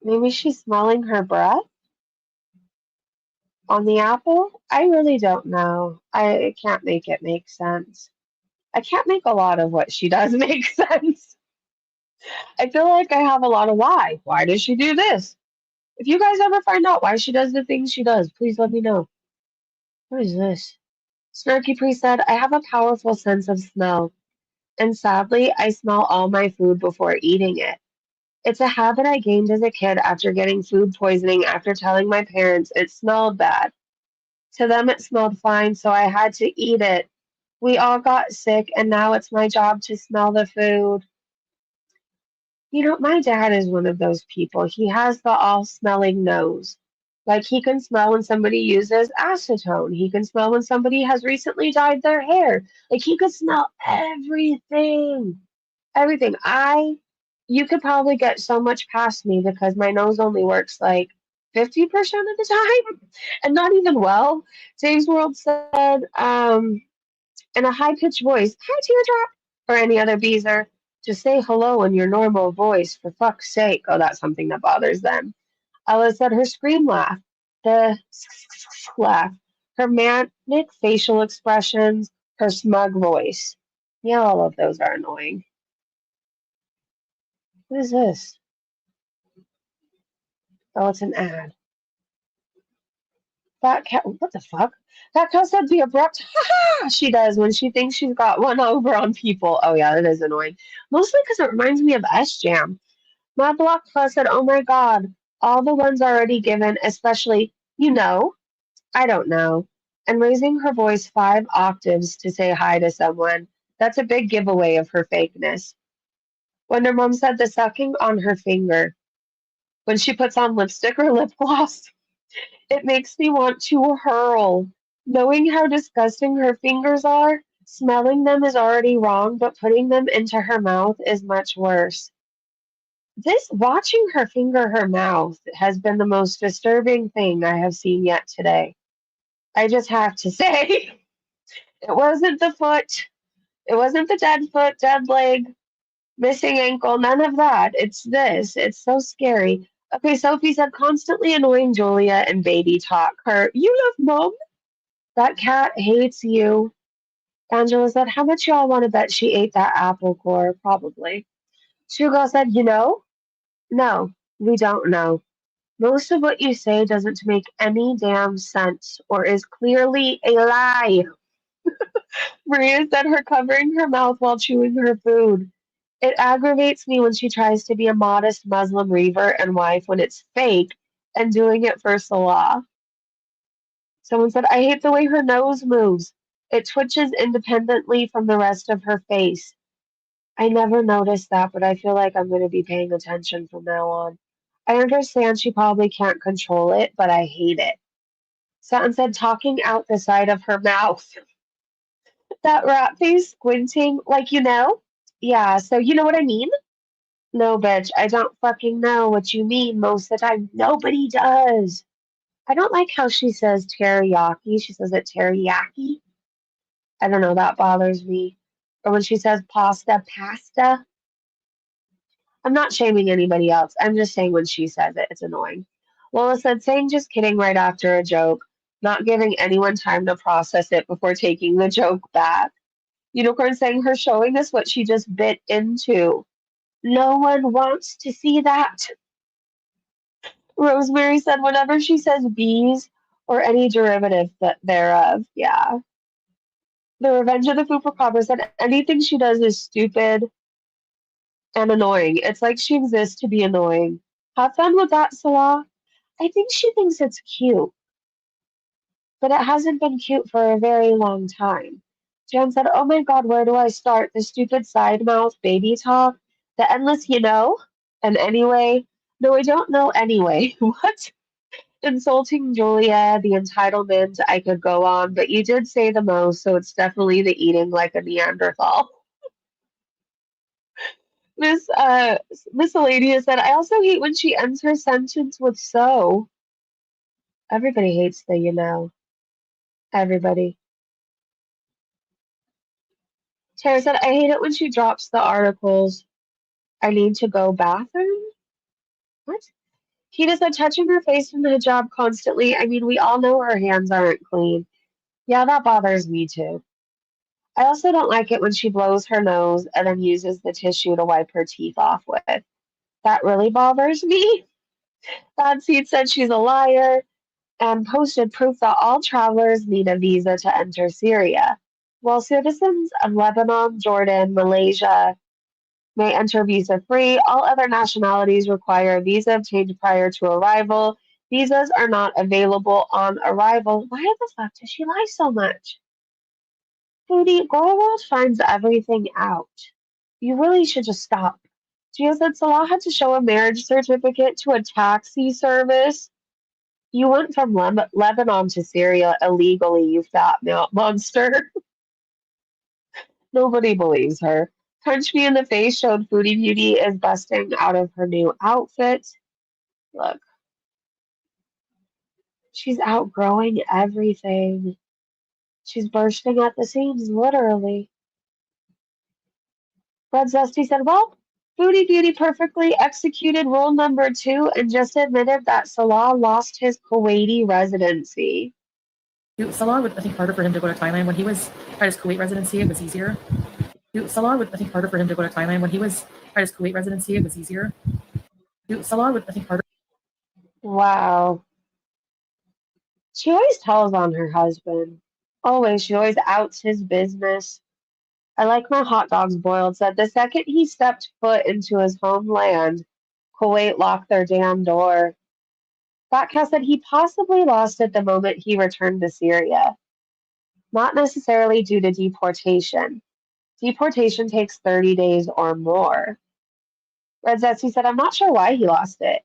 maybe she's smelling her breath on the apple. I really don't know. I can't make it make sense. I can't make a lot of what she does make sense. I feel like I have a lot of why. Why does she do this? If you guys ever find out why she does the things she does, please let me know. What is this? Snarky Priest said, I have a powerful sense of smell, and sadly, I smell all my food before eating it. It's a habit I gained as a kid after getting food poisoning after telling my parents it smelled bad. To them, it smelled fine, so I had to eat it. We all got sick, and now it's my job to smell the food. You know, my dad is one of those people. He has the all smelling nose. Like, he can smell when somebody uses acetone. He can smell when somebody has recently dyed their hair. Like, he could smell everything. Everything. You could probably get so much past me because my nose only works like 50% of the time and not even well. James World said, in a high pitched voice, hi, Teardrop, or any other Beezer. Just say hello in your normal voice, for fuck's sake. Oh, that's something that bothers them. Ella said her scream laugh, the laugh, her manic facial expressions, her smug voice. Yeah, all of those are annoying. What is this? Oh, it's an ad. That cat, what the fuck? That cat said the abrupt, ha ha, she does when she thinks she's got one over on people. Oh, yeah, that is annoying. Mostly because it reminds me of S Jam. My Block Plus said, oh my god, all the ones already given, especially, I don't know. And raising her voice 5 octaves to say hi to someone. That's a big giveaway of her fakeness. Wonder Mom said the sucking on her finger when she puts on lipstick or lip gloss. It makes me want to hurl. Knowing how disgusting her fingers are, smelling them is already wrong, but putting them into her mouth is much worse. Watching her finger her mouth has been the most disturbing thing I have seen yet today. I just have to say, it wasn't the foot, it wasn't the dead foot, dead leg, missing ankle, none of that. It's this. It's so scary. Okay, Sophie said constantly annoying Julia and baby talk. You love mom? That cat hates you. Angela said, how much y'all want to bet she ate that apple core? Probably. Shugo said, no, we don't know. Most of what you say doesn't make any damn sense or is clearly a lie. Maria said her covering her mouth while chewing her food. It aggravates me when she tries to be a modest Muslim reaver and wife when it's fake and doing it for Salah. Someone said, I hate the way her nose moves. It twitches independently from the rest of her face. I never noticed that, but I feel like I'm going to be paying attention from now on. I understand she probably can't control it, but I hate it. Sutton said, talking out the side of her mouth. That rat face squinting, like, Yeah, so you know what I mean? No, bitch, I don't fucking know what you mean most of the time. Nobody does. I don't like how she says teriyaki. She says it teriyaki. I don't know, that bothers me. Or when she says pasta, pasta. I'm not shaming anybody else. I'm just saying when she says it, it's annoying. Lola said, saying just kidding right after a joke, not giving anyone time to process it before taking the joke back. Unicorn saying her showing us what she just bit into. No one wants to see that. Rosemary said, whenever she says bees or any derivative thereof, yeah. The Revenge of the Fupa Cobra said, anything she does is stupid and annoying. It's like she exists to be annoying. Have fun with that, Salah. I think she thinks it's cute, but it hasn't been cute for a very long time. Jan said, oh my god, where do I start? The stupid side mouth baby talk? The endless you know? And anyway? No, I don't know anyway. What? Insulting Julia, the entitlement, I could go on, but you did say the most, so it's definitely the eating like a Neanderthal. Miss Miscellaneous said, I also hate when she ends her sentence with so. Everybody hates the you know. Everybody. Tara said, I hate it when she drops the articles. I need to go bathroom? What? Kita said, touching her face in the hijab constantly. I mean, we all know her hands aren't clean. Yeah, that bothers me too. I also don't like it when she blows her nose and then uses the tissue to wipe her teeth off with. That really bothers me. Bad Seed said she's a liar and posted proof that all travelers need a visa to enter Syria, while citizens of Lebanon, Jordan, Malaysia may enter visa-free. All other nationalities require a visa obtained prior to arrival. Visas are not available on arrival. Why the fuck does she lie so much? Foodie, Girl World finds everything out. You really should just stop. Gio said Salah had to show a marriage certificate to a taxi service. You went from Lebanon to Syria illegally, you fat monster. Nobody believes her. Punch Me in the Face showed Foodie Beauty is busting out of her new outfit. Look, she's outgrowing everything. She's bursting at the seams, literally. Red Zesty said, well, Foodie Beauty perfectly executed rule number 2 and just admitted that Salah lost his Kuwaiti residency. Salah would, I think, harder for him to go to Thailand when he was at his Kuwait residency. It was easier. Salah would, I think, harder for him to go to Thailand when he was at his Kuwait residency. It was easier. Salah would, I think, harder. Wow. She always tells on her husband. Always. She always outs his business. I like my hot dogs boiled said the second he stepped foot into his homeland, Kuwait locked their damn door. Batcat said he possibly lost it the moment he returned to Syria. Not necessarily due to deportation. Deportation takes 30 days or more. Red Zesty said, I'm not sure why he lost it.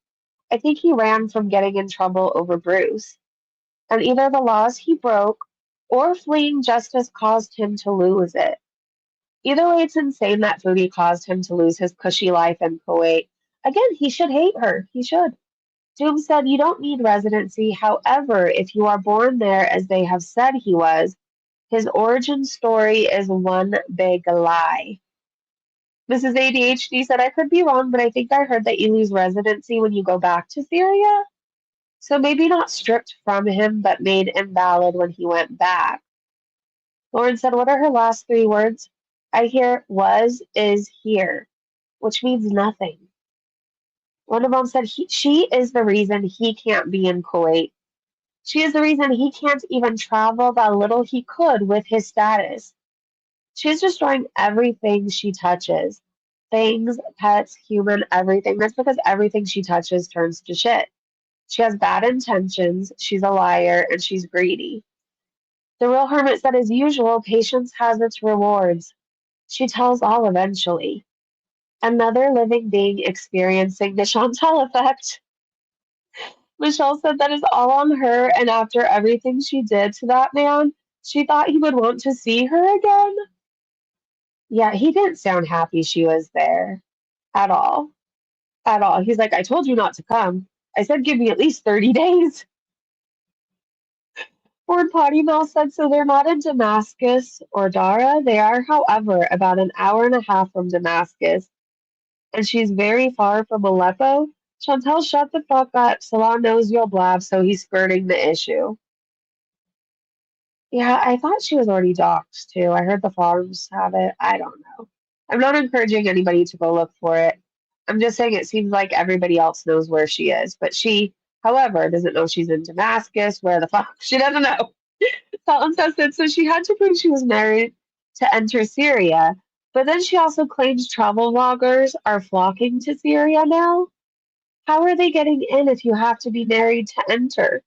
I think he ran from getting in trouble over Bruce. And either the laws he broke or fleeing justice caused him to lose it. Either way, it's insane that Foodie caused him to lose his cushy life in Kuwait. Again, he should hate her. He should. Doom said, you don't need residency. However, if you are born there as they have said he was, his origin story is one big lie. Mrs. ADHD said, I could be wrong, but I think I heard that you lose residency when you go back to Syria. So maybe not stripped from him, but made invalid when he went back. Lauren said, what are her last 3 words? I hear was, is, here, which means nothing. One of them said, she is the reason he can't be in Kuwait. She is the reason he can't even travel the little he could with his status. She's destroying everything she touches. Things, pets, human, everything. That's because everything she touches turns to shit. She has bad intentions, she's a liar, and she's greedy. The real hermit said, as usual, patience has its rewards. She tells all eventually. Another living being experiencing the Chantal effect. Michelle said that is all on her, and after everything she did to that man, she thought he would want to see her again. Yeah, he didn't sound happy she was there at all. at all. He's like, I told you not to come. I said, give me at least 30 days. Ford Potty Mouth said, so they're not in Damascus or Dara. They are, however, about an hour and a half from Damascus, and she's very far from Aleppo. Chantal, shut the fuck up. Salah knows you'll blab, so he's skirting the issue. Yeah, I thought she was already doxxed too. I heard the farms have it. I don't know. I'm not encouraging anybody to go look for it. I'm just saying it seems like everybody else knows where she is, but she, however, doesn't know she's in Damascus. Where the fuck? She doesn't know. Sultan said so she had to prove she was married to enter Syria, but then she also claims travel vloggers are flocking to Syria now. How are they getting in if you have to be married to enter?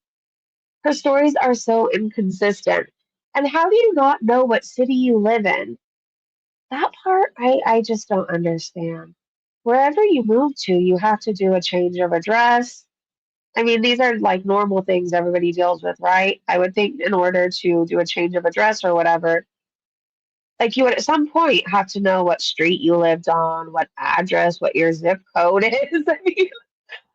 Her stories are so inconsistent. And how do you not know what city you live in? That part I just don't understand. Wherever you move to, you have to do a change of address. I mean, these are like normal things everybody deals with, right? I would think in order to do a change of address or whatever, like you would at some point have to know what street you lived on, what address, what your zip code is. I mean,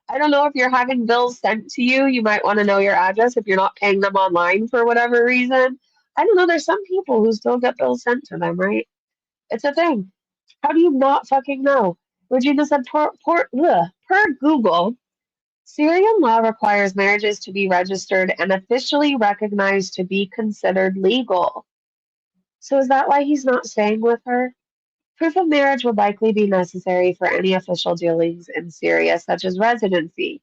I don't know if you're having bills sent to you, you might want to know your address if you're not paying them online for whatever reason. I don't know. There's some people who still get bills sent to them, right? It's a thing. How do you not fucking know? Regina said, per Google, Syrian law requires marriages to be registered and officially recognized to be considered legal. So is that why he's not staying with her? Proof of marriage would likely be necessary for any official dealings in Syria, such as residency,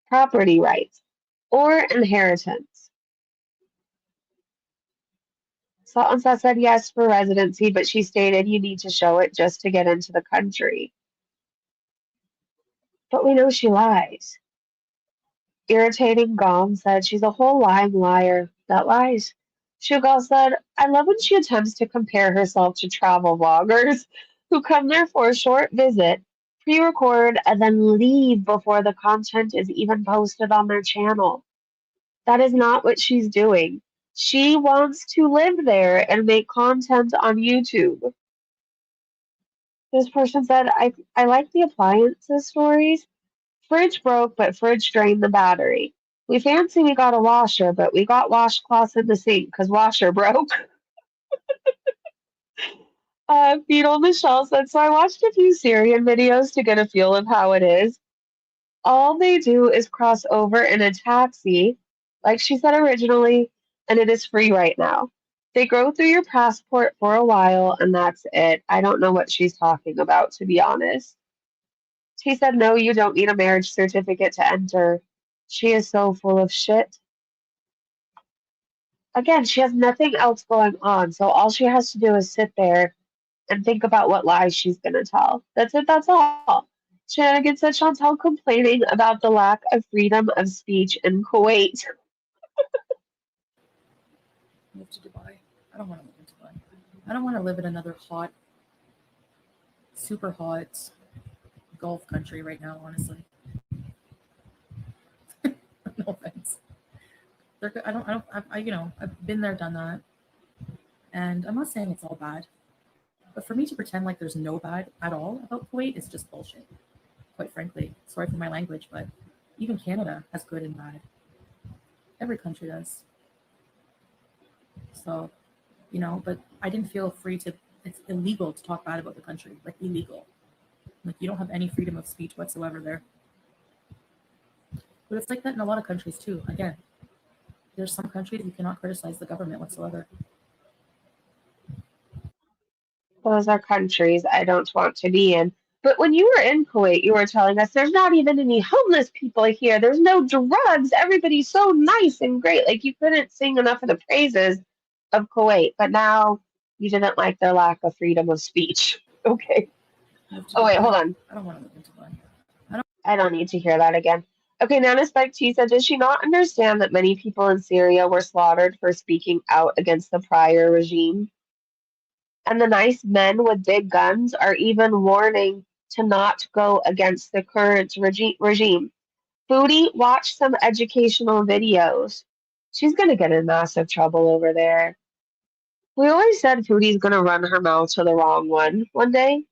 property rights, or inheritance. Sultansa said yes for residency, but she stated you need to show it just to get into the country. But we know she lies. Irritating Gom said she's a whole lying liar that lies. Shugal said, I love when she attempts to compare herself to travel vloggers who come there for a short visit, pre-record, and then leave before the content is even posted on their channel. That is not what she's doing. She wants to live there and make content on YouTube. This person said, I like the appliances stories. Fridge broke, but fridge drained the battery. We fancy we got a washer, but we got washcloths in the sink because washer broke. Beetle Michelle said, so I watched a few Syrian videos to get a feel of how it is. All they do is cross over in a taxi, like she said originally, and it is free right now. They go through your passport for a while, and that's it. I don't know what she's talking about, to be honest. He said, no, you don't need a marriage certificate to enter. She is so full of shit. Again, she has nothing else going on, so all she has to do is sit there and think about what lies she's going to tell. That's it, that's all. Shenanigans said Chantal complaining about the lack of freedom of speech in Kuwait. Move to Dubai. I don't want to live in Dubai. I don't want to live in another hot, super hot Gulf country right now, honestly. No offense. They're good. I've been there, done that. And I'm not saying it's all bad. But for me to pretend like there's no bad at all about Kuwait is just bullshit. Quite frankly. Sorry for my language, but even Canada has good and bad. Every country does. So, but I didn't feel free to, it's illegal to talk bad about the country. Like, illegal. Like, you don't have any freedom of speech whatsoever there. But it's like that in a lot of countries too. Again, there's some countries you cannot criticize the government whatsoever. Those are countries I don't want to be in. But when you were in Kuwait, you were telling us there's not even any homeless people here. There's no drugs. Everybody's so nice and great. Like you couldn't sing enough of the praises of Kuwait. But now you didn't like their lack of freedom of speech. Okay. Oh, wait, hold on. I don't want to live in Dubai. I don't need to hear that again. Okay, Nana Spike T said, does she not understand that many people in Syria were slaughtered for speaking out against the prior regime? And the nice men with big guns are even warning to not go against the current regime. Foodie, watch some educational videos. She's going to get in massive trouble over there. We always said Foodie's going to run her mouth to the wrong one day.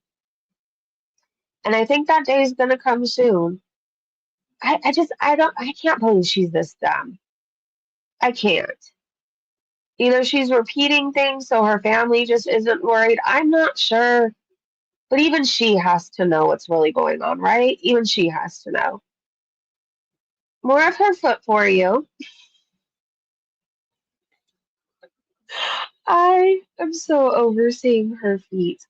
And I think that day is gonna come soon. I can't believe she's this dumb. I can't. Either she's repeating things so her family just isn't worried. I'm not sure. But even she has to know what's really going on, right? Even she has to know. More of her foot for you. I am so over seeing her feet.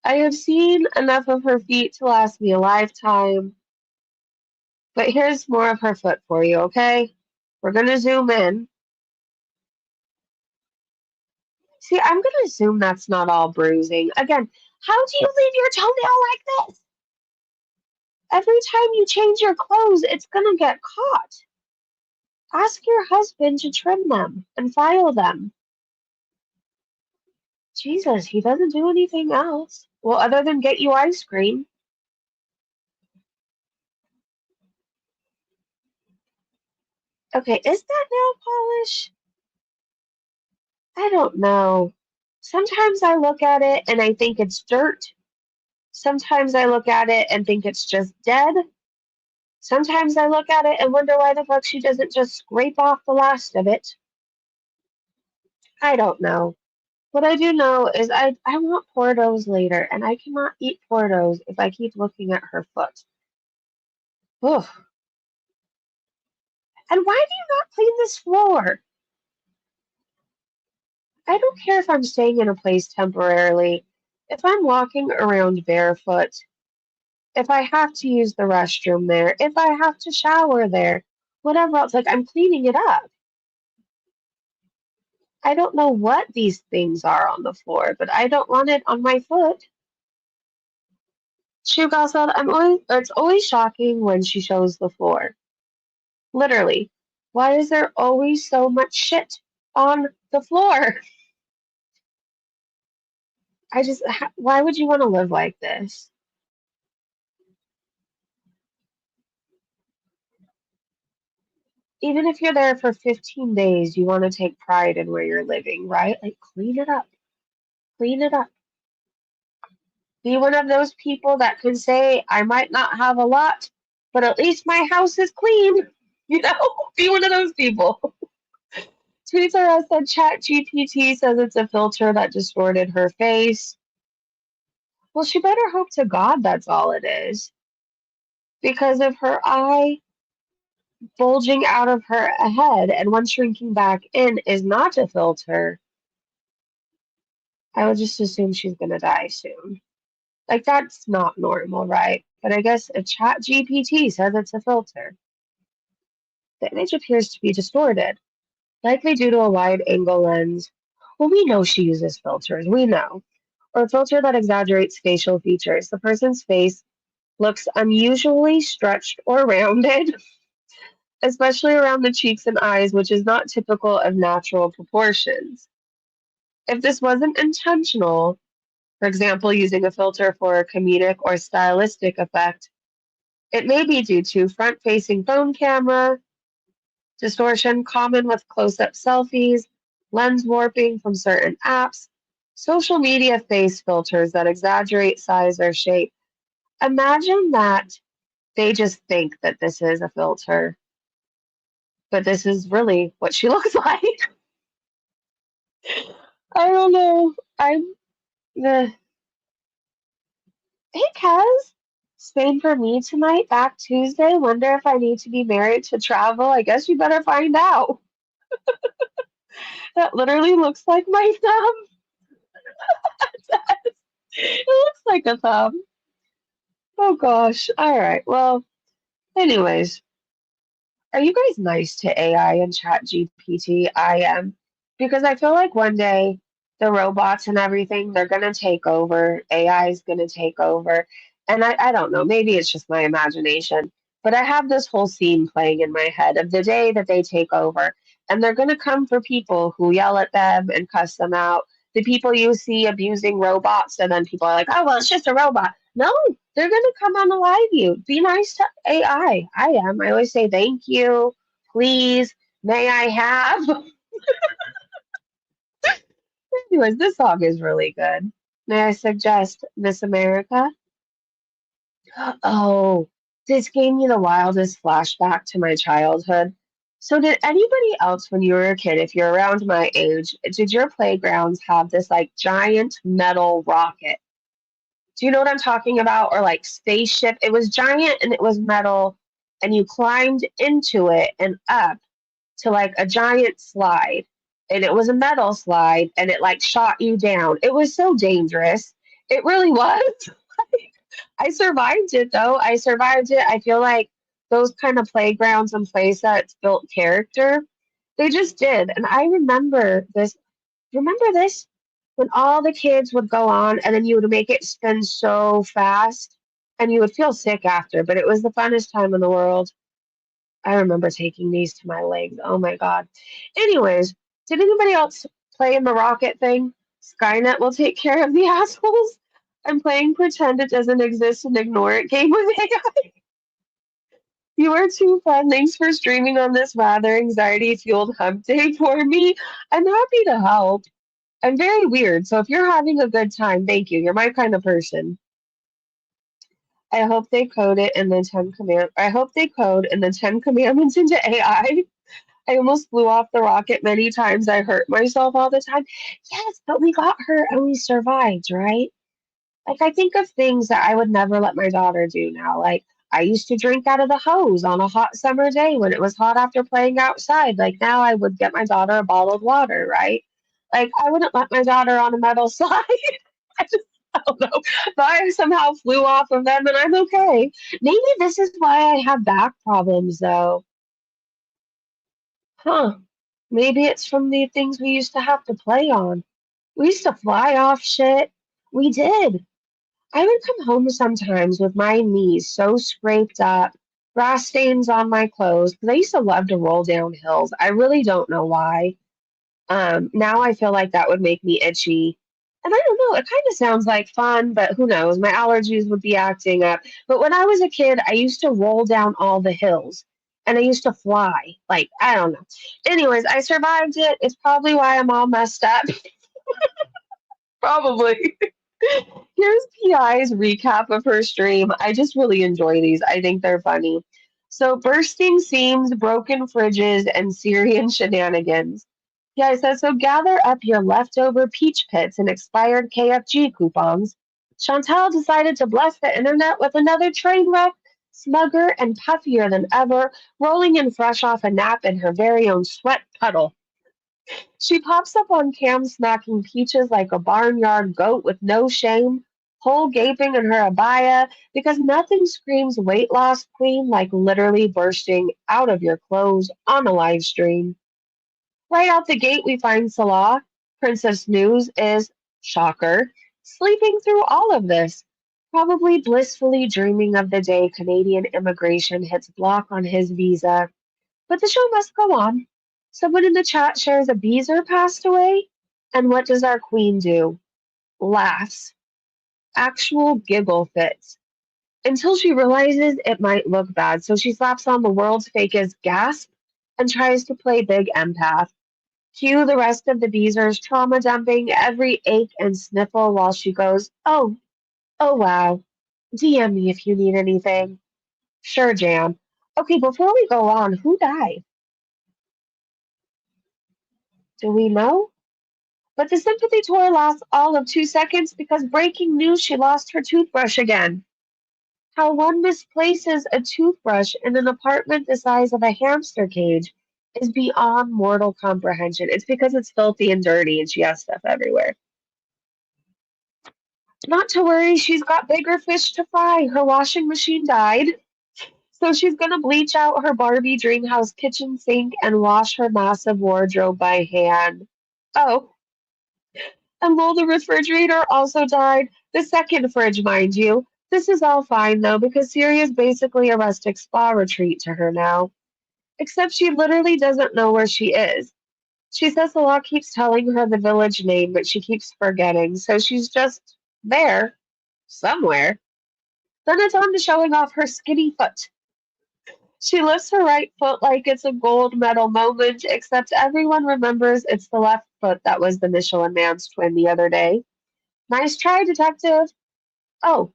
I have seen enough of her feet to last me a lifetime. But here's more of her foot for you, okay? We're gonna zoom in. See, I'm gonna assume that's not all bruising. Again, how do you leave your toenail like this? Every time you change your clothes, it's gonna get caught. Ask your husband to trim them and file them. Jesus, he doesn't do anything else. Well, other than get you ice cream. Okay, is that nail polish? I don't know. Sometimes I look at it and I think it's dirt. Sometimes I look at it and think it's just dead. Sometimes I look at it and wonder why the fuck she doesn't just scrape off the last of it. I don't know. What I do know is I want Portos later, and I cannot eat Portos if I keep looking at her foot. Ugh. And why do you not clean this floor? I don't care if I'm staying in a place temporarily. If I'm walking around barefoot, if I have to use the restroom there, if I have to shower there, whatever else, like I'm cleaning it up. I don't know what these things are on the floor, but I don't want it on my foot. Shugal said, it's always shocking when she shows the floor. Literally. Why is there always so much shit on the floor? Why would you want to live like this? Even if you're there for 15 days, you want to take pride in where you're living, right? Like, clean it up. Clean it up. Be one of those people that can say, I might not have a lot, but at least my house is clean. You know, be one of those people. Tweets are us that Chat GPT says it's a filter that distorted her face. Well, she better hope to God that's all it is. Because if her eye bulging out of her head and one shrinking back in is not a filter, I would just assume she's going to die soon. Like, that's not normal, right? But I guess a Chat GPT says it's a filter. The image appears to be distorted, likely due to a wide angle lens. Well, we know she uses filters, we know. Or a filter that exaggerates facial features. The person's face looks unusually stretched or rounded, especially around the cheeks and eyes, which is not typical of natural proportions. If this wasn't intentional, for example, using a filter for a comedic or stylistic effect, it may be due to front-facing phone camera, distortion common with close-up selfies, lens warping from certain apps, social media face filters that exaggerate size or shape. Imagine that they just think that this is a filter, but this is really what she looks like. I don't know. The Hey Kaz, Spain for me tonight, back Tuesday. Wonder if I need to be married to travel. I guess you better find out. That literally looks like my thumb. It looks like a thumb. Oh gosh. All right. Well, anyways, are you guys nice to AI and Chat GPT? I am. Because I feel like one day the robots and everything, they're going to take over. AI is going to take over. And I don't know, maybe it's just my imagination, but I have this whole scene playing in my head of the day that they take over. And they're going to come for people who yell at them and cuss them out. The people you see abusing robots, and then people are like, oh, well, it's just a robot. No, they're going to come unalive you. Be nice to AI. I am. I always say thank you, please, may I have. Anyways, this song is really good. May I suggest Miss America? Oh, this gave me the wildest flashback to my childhood. So, did anybody else, when you were a kid, if you're around my age, did your playgrounds have this like giant metal rocket? Do you know what I'm talking about? Or like spaceship? It was giant and it was metal, and you climbed into it and up to like a giant slide. And it was a metal slide and it like shot you down. It was so dangerous. It really was. I survived it though. I survived it. I feel like those kind of playgrounds and play sets built character. They just did. And I remember this. Remember this? When all the kids would go on and then you would make it spin so fast and you would feel sick after, but it was the funnest time in the world. I remember taking these to my legs. Oh my God. Anyways, did anybody else play in the rocket thing? Skynet will take care of the assholes. I'm playing pretend it doesn't exist and ignore it game with AI. You are too fun. Thanks for streaming on this rather anxiety fueled hump day for me. I'm happy to help. I'm very weird, so if you're having a good time, thank you. You're my kind of person. I hope they code it in the I hope they code in the Ten Commandments into AI. I almost flew off the rocket many times. I hurt myself all the time. Yes, but we got hurt and we survived, right? Like I think of things that I would never let my daughter do now. Like I used to drink out of the hose on a hot summer day when it was hot after playing outside. Like now I would get my daughter a bottled water, right? Like I wouldn't let my daughter on a metal slide. I just I don't know. But I somehow flew off of them and I'm okay. Maybe this is why I have back problems though. Huh. Maybe it's from the things we used to have to play on. We used to fly off shit. We did. I would come home sometimes with my knees so scraped up, grass stains on my clothes, because I used to love to roll down hills. I really don't know why. Now I feel like that would make me itchy. And I don't know, it kind of sounds like fun, but who knows? My allergies would be acting up. But when I was a kid, I used to roll down all the hills and I used to fly. Like, I don't know. Anyways, I survived it. It's probably why I'm all messed up. Probably. Here's PI's recap of her stream. I just really enjoy these. I think they're funny. So, bursting seams, broken fridges, and Syrian shenanigans. Yeah, I said, so gather up your leftover peach pits and expired KFG coupons. Chantal decided to bless the internet with another train wreck, smugger and puffier than ever, rolling in fresh off a nap in her very own sweat puddle. She pops up on cam smacking peaches like a barnyard goat with no shame, hole gaping in her abaya, because nothing screams weight loss queen like literally bursting out of your clothes on a live stream. Right out the gate, we find Salah. Princess News is, shocker, sleeping through all of this, probably blissfully dreaming of the day Canadian immigration hits block on his visa. But the show must go on. Someone in the chat shares a Beezer passed away. And what does our queen do? Laughs. Actual giggle fits. Until she realizes it might look bad. So she slaps on the world's fakest gasp and tries to play big empath. Cue the rest of the Beezers trauma dumping every ache and sniffle while she goes, oh, oh wow. DM me if you need anything. Sure, Jam. Okay, before we go on, who died? Do we know? But the sympathy tour lasts all of 2 seconds because breaking news she lost her toothbrush again. How one misplaces a toothbrush in an apartment the size of a hamster cage is beyond mortal comprehension. It's because it's filthy and dirty and she has stuff everywhere. Not to worry, she's got bigger fish to fry. Her washing machine died. So she's gonna bleach out her Barbie Dreamhouse kitchen sink and wash her massive wardrobe by hand. Oh, and while the refrigerator also died, the second fridge, mind you. This is all fine though, because Syria is basically a rustic spa retreat to her now. Except she literally doesn't know where she is. She says the law keeps telling her the village name, but she keeps forgetting, so she's just there, somewhere. Then it's on to showing off her skinny foot. She lifts her right foot like it's a gold medal moment, except everyone remembers it's the left foot that was the Michelin Man's twin the other day. Nice try, detective. Oh,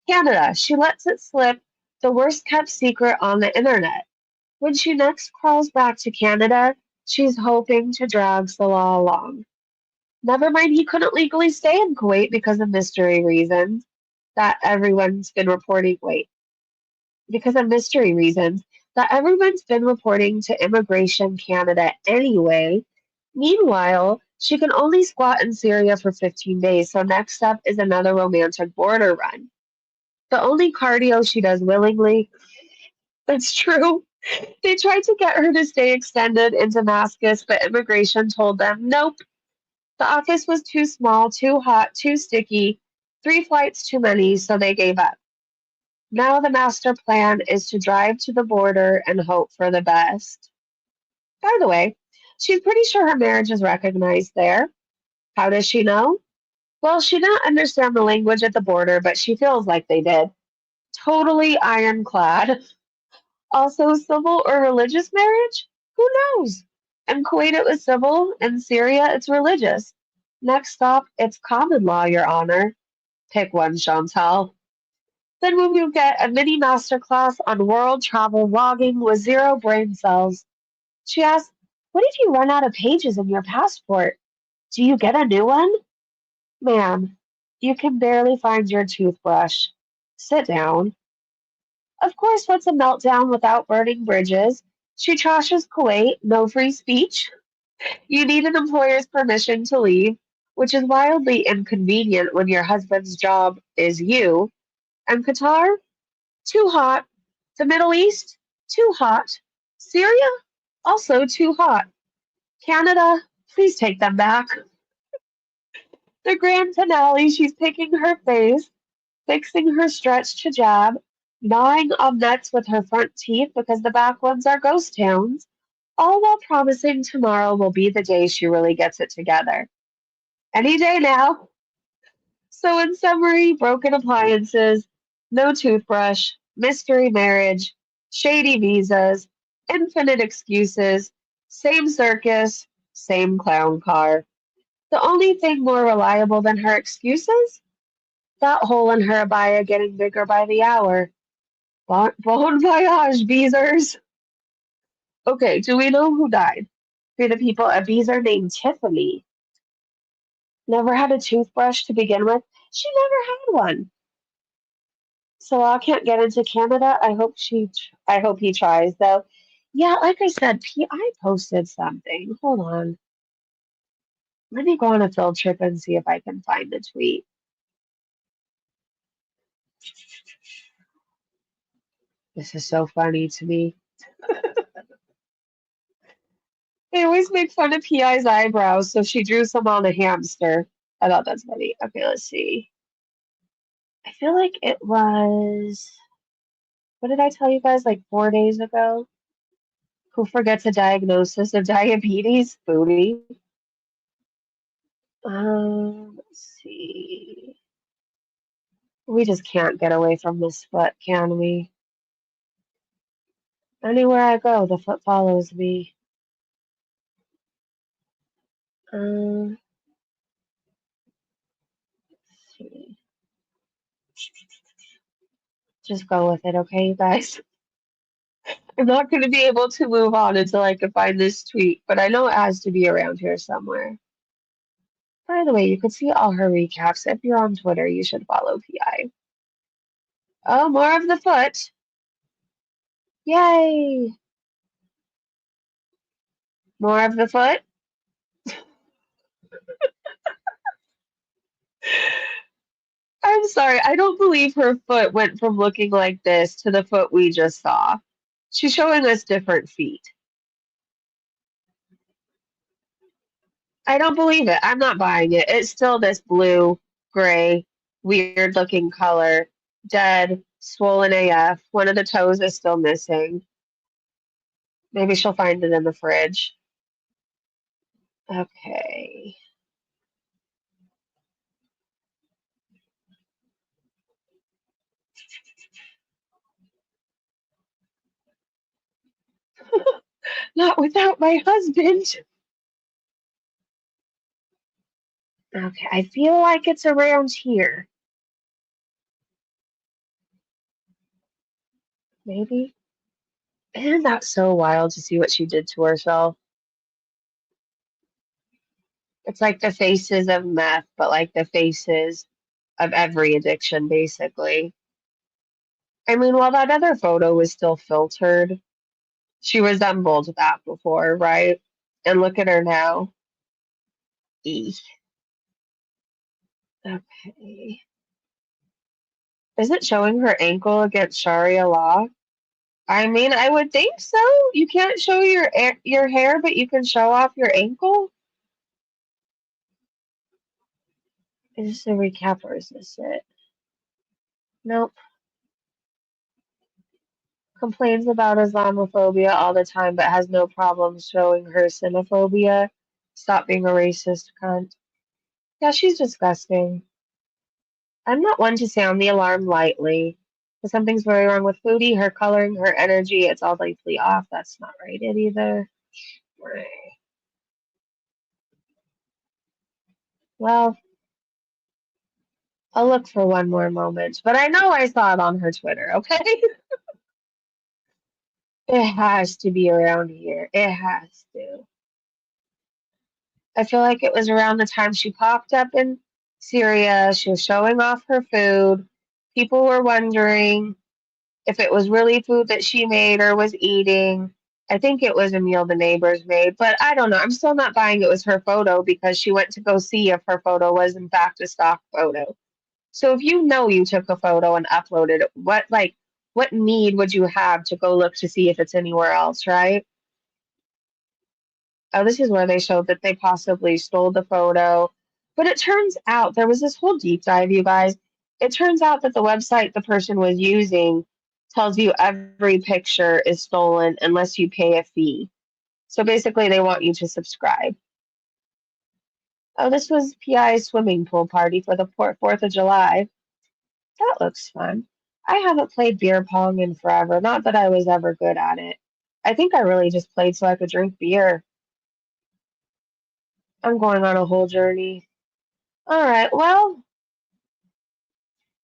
Canada. She lets it slip, the worst kept secret on the internet. When she next crawls back to Canada, she's hoping to drag Salah along. Never mind, he couldn't legally stay in Kuwait because of mystery reasons that everyone's been reporting. Wait, because of mystery reasons that everyone's been reporting to Immigration Canada anyway. Meanwhile, she can only squat in Syria for 15 days, so next up is another romantic border run. The only cardio she does willingly. That's true. They tried to get her to stay extended in Damascus, but immigration told them nope. The office was too small, too hot, too sticky, 3 flights too many, so they gave up. Now the master plan is to drive to the border and hope for the best. By the way, she's pretty sure her marriage is recognized there. How does she know? Well, she didn't understand the language at the border, but she feels like they did. Totally ironclad. Also, civil or religious marriage? Who knows? In Kuwait, it was civil. In Syria, it's religious. Next stop, it's common law, Your Honor. Pick one, Chantal. Then we will get a mini masterclass on world travel logging with zero brain cells. She asks, what if you run out of pages in your passport? Do you get a new one? Ma'am, you can barely find your toothbrush. Sit down. Of course, what's a meltdown without burning bridges? She trashes Kuwait, no free speech. You need an employer's permission to leave, which is wildly inconvenient when your husband's job is you. And Qatar? Too hot. The Middle East? Too hot. Syria? Also too hot. Canada? Please take them back. The grand finale, she's picking her face, fixing her stretched hijab, gnawing on nuts with her front teeth because the back ones are ghost towns, all while promising tomorrow will be the day she really gets it together. Any day now. So, in summary, broken appliances, no toothbrush, mystery marriage, shady visas, infinite excuses, same circus, same clown car. The only thing more reliable than her excuses? That hole in her abaya getting bigger by the hour. Bon voyage, Beezers. Okay, do we know who died? Three of the people at Beezer named Tiffany. Never had a toothbrush to begin with. She never had one. So I can't get into Canada. I hope he tries though. Yeah, like I said, I posted something. Hold on. Let me go on a field trip and see if I can find the tweet. This is so funny to me. They always make fun of PI's eyebrows, so she drew some on a hamster. I thought that's funny. Okay, let's see. I feel like it was, what did I tell you guys, like 4 days ago? Who forgets a diagnosis of diabetes? Foodie. Let's see. We just can't get away from this foot, can we? Anywhere I go, the foot follows me. Let's see. Just go with it, okay, you guys? I'm not going to be able to move on until I can find this tweet, but I know it has to be around here somewhere. By the way, you can see all her recaps. If you're on Twitter, you should follow PI. Oh, more of the foot. Yay! More of the foot. I'm sorry, I don't believe her foot went from looking like this to the foot we just saw. She's showing us different feet. I don't believe it. I'm not buying it. It's still this blue, gray, weird looking color. Dead, swollen AF. One of the toes is still missing. Maybe she'll find it in the fridge. Okay. Not without my husband. Okay, I feel like it's around here. maybe. Isn't that so wild to see what she did to herself? It's like the faces of meth, but like the faces of every addiction, basically. I mean, while that other photo was still filtered, she resembled that before, right? And look at her now. Eek. Okay. Is it showing her ankle against Sharia law? I mean, I would think so. You can't show your hair, but you can show off your ankle. Is this a recap or is this it? Nope. Complains about Islamophobia all the time, but has no problem showing her xenophobia. Stop being a racist cunt. Yeah, she's disgusting. I'm not one to sound the alarm lightly. If something's very wrong with Foodie, her coloring, her energy, it's all likely off. That's not right it either. Well, I'll look for one more moment, but I know I saw it on her Twitter, okay? It has to be around here. It has to. I feel like it was around the time she popped up in Syria. She was showing off her food. People were wondering if it was really food that she made or was eating. I think it was a meal the neighbors made, but I don't know. I'm still not buying it was her photo because she went to go see if her photo was in fact a stock photo. So if you know you took a photo and uploaded it, what need would you have to go look to see if it's anywhere else, right? Oh, this is where they showed that they possibly stole the photo. But it turns out there was this whole deep dive, you guys. It turns out that the website the person was using tells you every picture is stolen unless you pay a fee. So basically, they want you to subscribe. Oh, this was PI's swimming pool party for the 4th of July. That looks fun. I haven't played beer pong in forever. Not that I was ever good at it. I think I really just played so I could drink beer. I'm going on a whole journey. All right, well,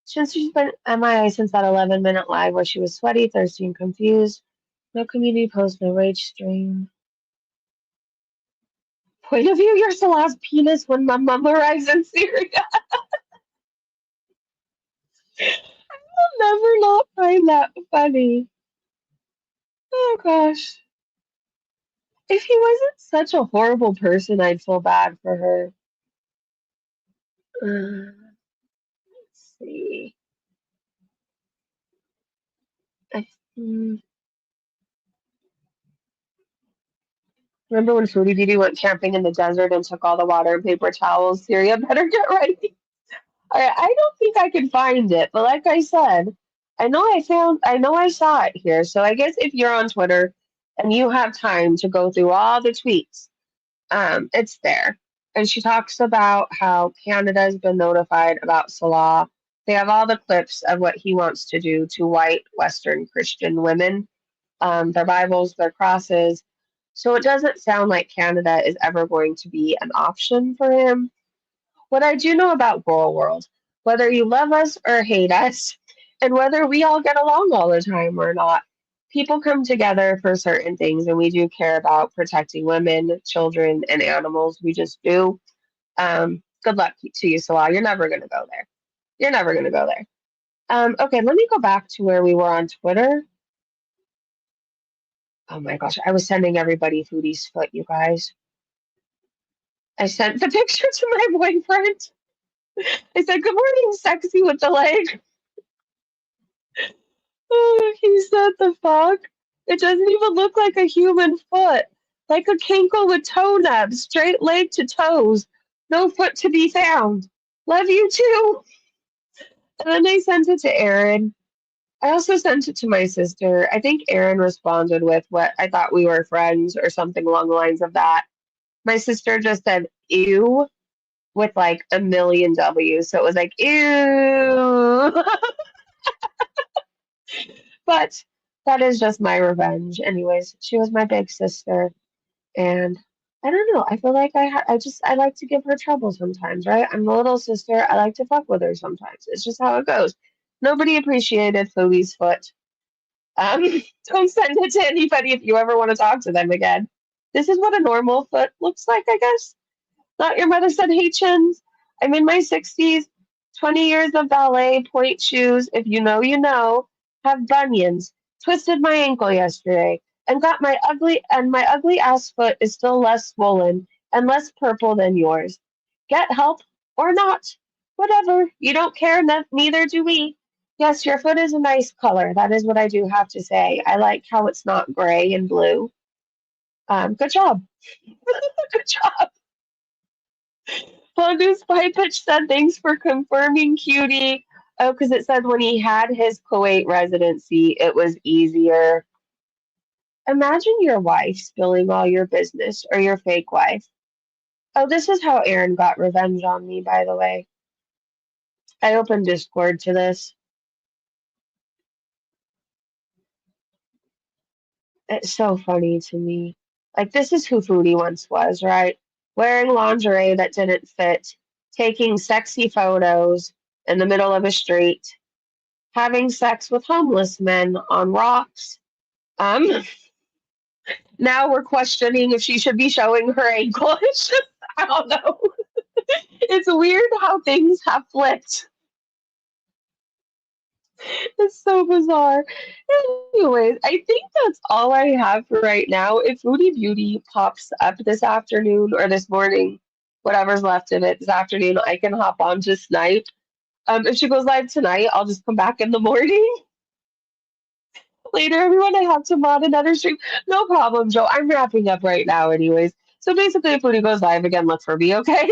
since she's been MIA since that 11-minute live where she was sweaty, thirsty, and confused, no community post, no rage stream. Point of view, you're Salah's penis when my mom arrives in Syria. I'll never not find that funny. Oh gosh. If he wasn't such a horrible person, I'd feel bad for her. Let's see. I, mm, Remember when Foodie Beauty went camping in the desert and took all the water and paper towels? Syria better get ready. I don't think I can find it, but like I said, I know I saw it here. So I guess if you're on Twitter and you have time to go through all the tweets, it's there. And she talks about how Canada's been notified about Salah. They have all the clips of what he wants to do to white Western Christian women, their Bibles, their crosses. So it doesn't sound like Canada is ever going to be an option for him. What I do know about Girl World, whether you love us or hate us, and whether we all get along all the time or not, people come together for certain things, and we do care about protecting women, children, and animals. We just do. Good luck to you, Salah. You're never going to go there. You're never going to go there. Okay, let me go back to where we were on Twitter. Oh my gosh, I was sending everybody Foodie's foot, you guys. I sent the picture to my boyfriend. I said, "Good morning, sexy with the leg." Oh, he said, "The fuck? It doesn't even look like a human foot. Like a kinkle with toe nubs, straight leg to toes. No foot to be found. Love you too." And then I sent it to Aaron. I also sent it to my sister. I think Aaron responded with what I thought we were friends or something along the lines of that. My sister just said, ew, with like a million W's. So it was like, ew. But that is just my revenge. Anyways, she was my big sister. And I don't know. I feel like I like to give her trouble sometimes, right? I'm the little sister. I like to fuck with her sometimes. It's just how it goes. Nobody appreciated Phoebe's foot. Um, don't send it to anybody if you ever want to talk to them again. This is what a normal foot looks like, I guess. Not your mother said, hey, chins. I'm in my 60s, 20 years of ballet, point shoes. If you know, you know. Have bunions. Twisted my ankle yesterday and got my ugly ass foot is still less swollen and less purple than yours. Get help or not. Whatever. You don't care, neither do we. Yes, your foot is a nice color. That is what I do have to say. I like how it's not gray and blue. Good job. Good job. Hondu's Spy Pitch said thanks for confirming, cutie. Oh, because it said when he had his Kuwait residency, it was easier. Imagine your wife spilling all your business, or your fake wife. Oh, this is how Aaron got revenge on me, by the way. I opened Discord to this. It's so funny to me. Like, this is who Foodie once was, right? Wearing lingerie that didn't fit, taking sexy photos in the middle of a street, having sex with homeless men on rocks. Um, Now we're questioning if she should be showing her ankle. It's just, I don't know. It's weird how things have flipped. It's so bizarre. Anyways, I think that's all I have for right now. If Foodie Beauty pops up this afternoon or this morning, whatever's left of it this afternoon, I can hop on to snipe. If she goes live tonight, I'll just come back in the morning. Later, everyone, I have to mod another stream. No problem, Joe. I'm wrapping up right now, anyways. So basically, if Foodie goes live again, look for me, okay?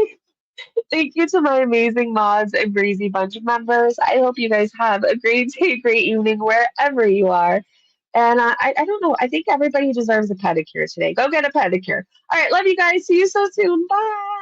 Thank you to my amazing mods and Breezy Bunch members. I hope you guys have a great day, great evening, wherever you are. And I don't know. I think everybody deserves a pedicure today. Go get a pedicure. All right. Love you guys. See you so soon. Bye.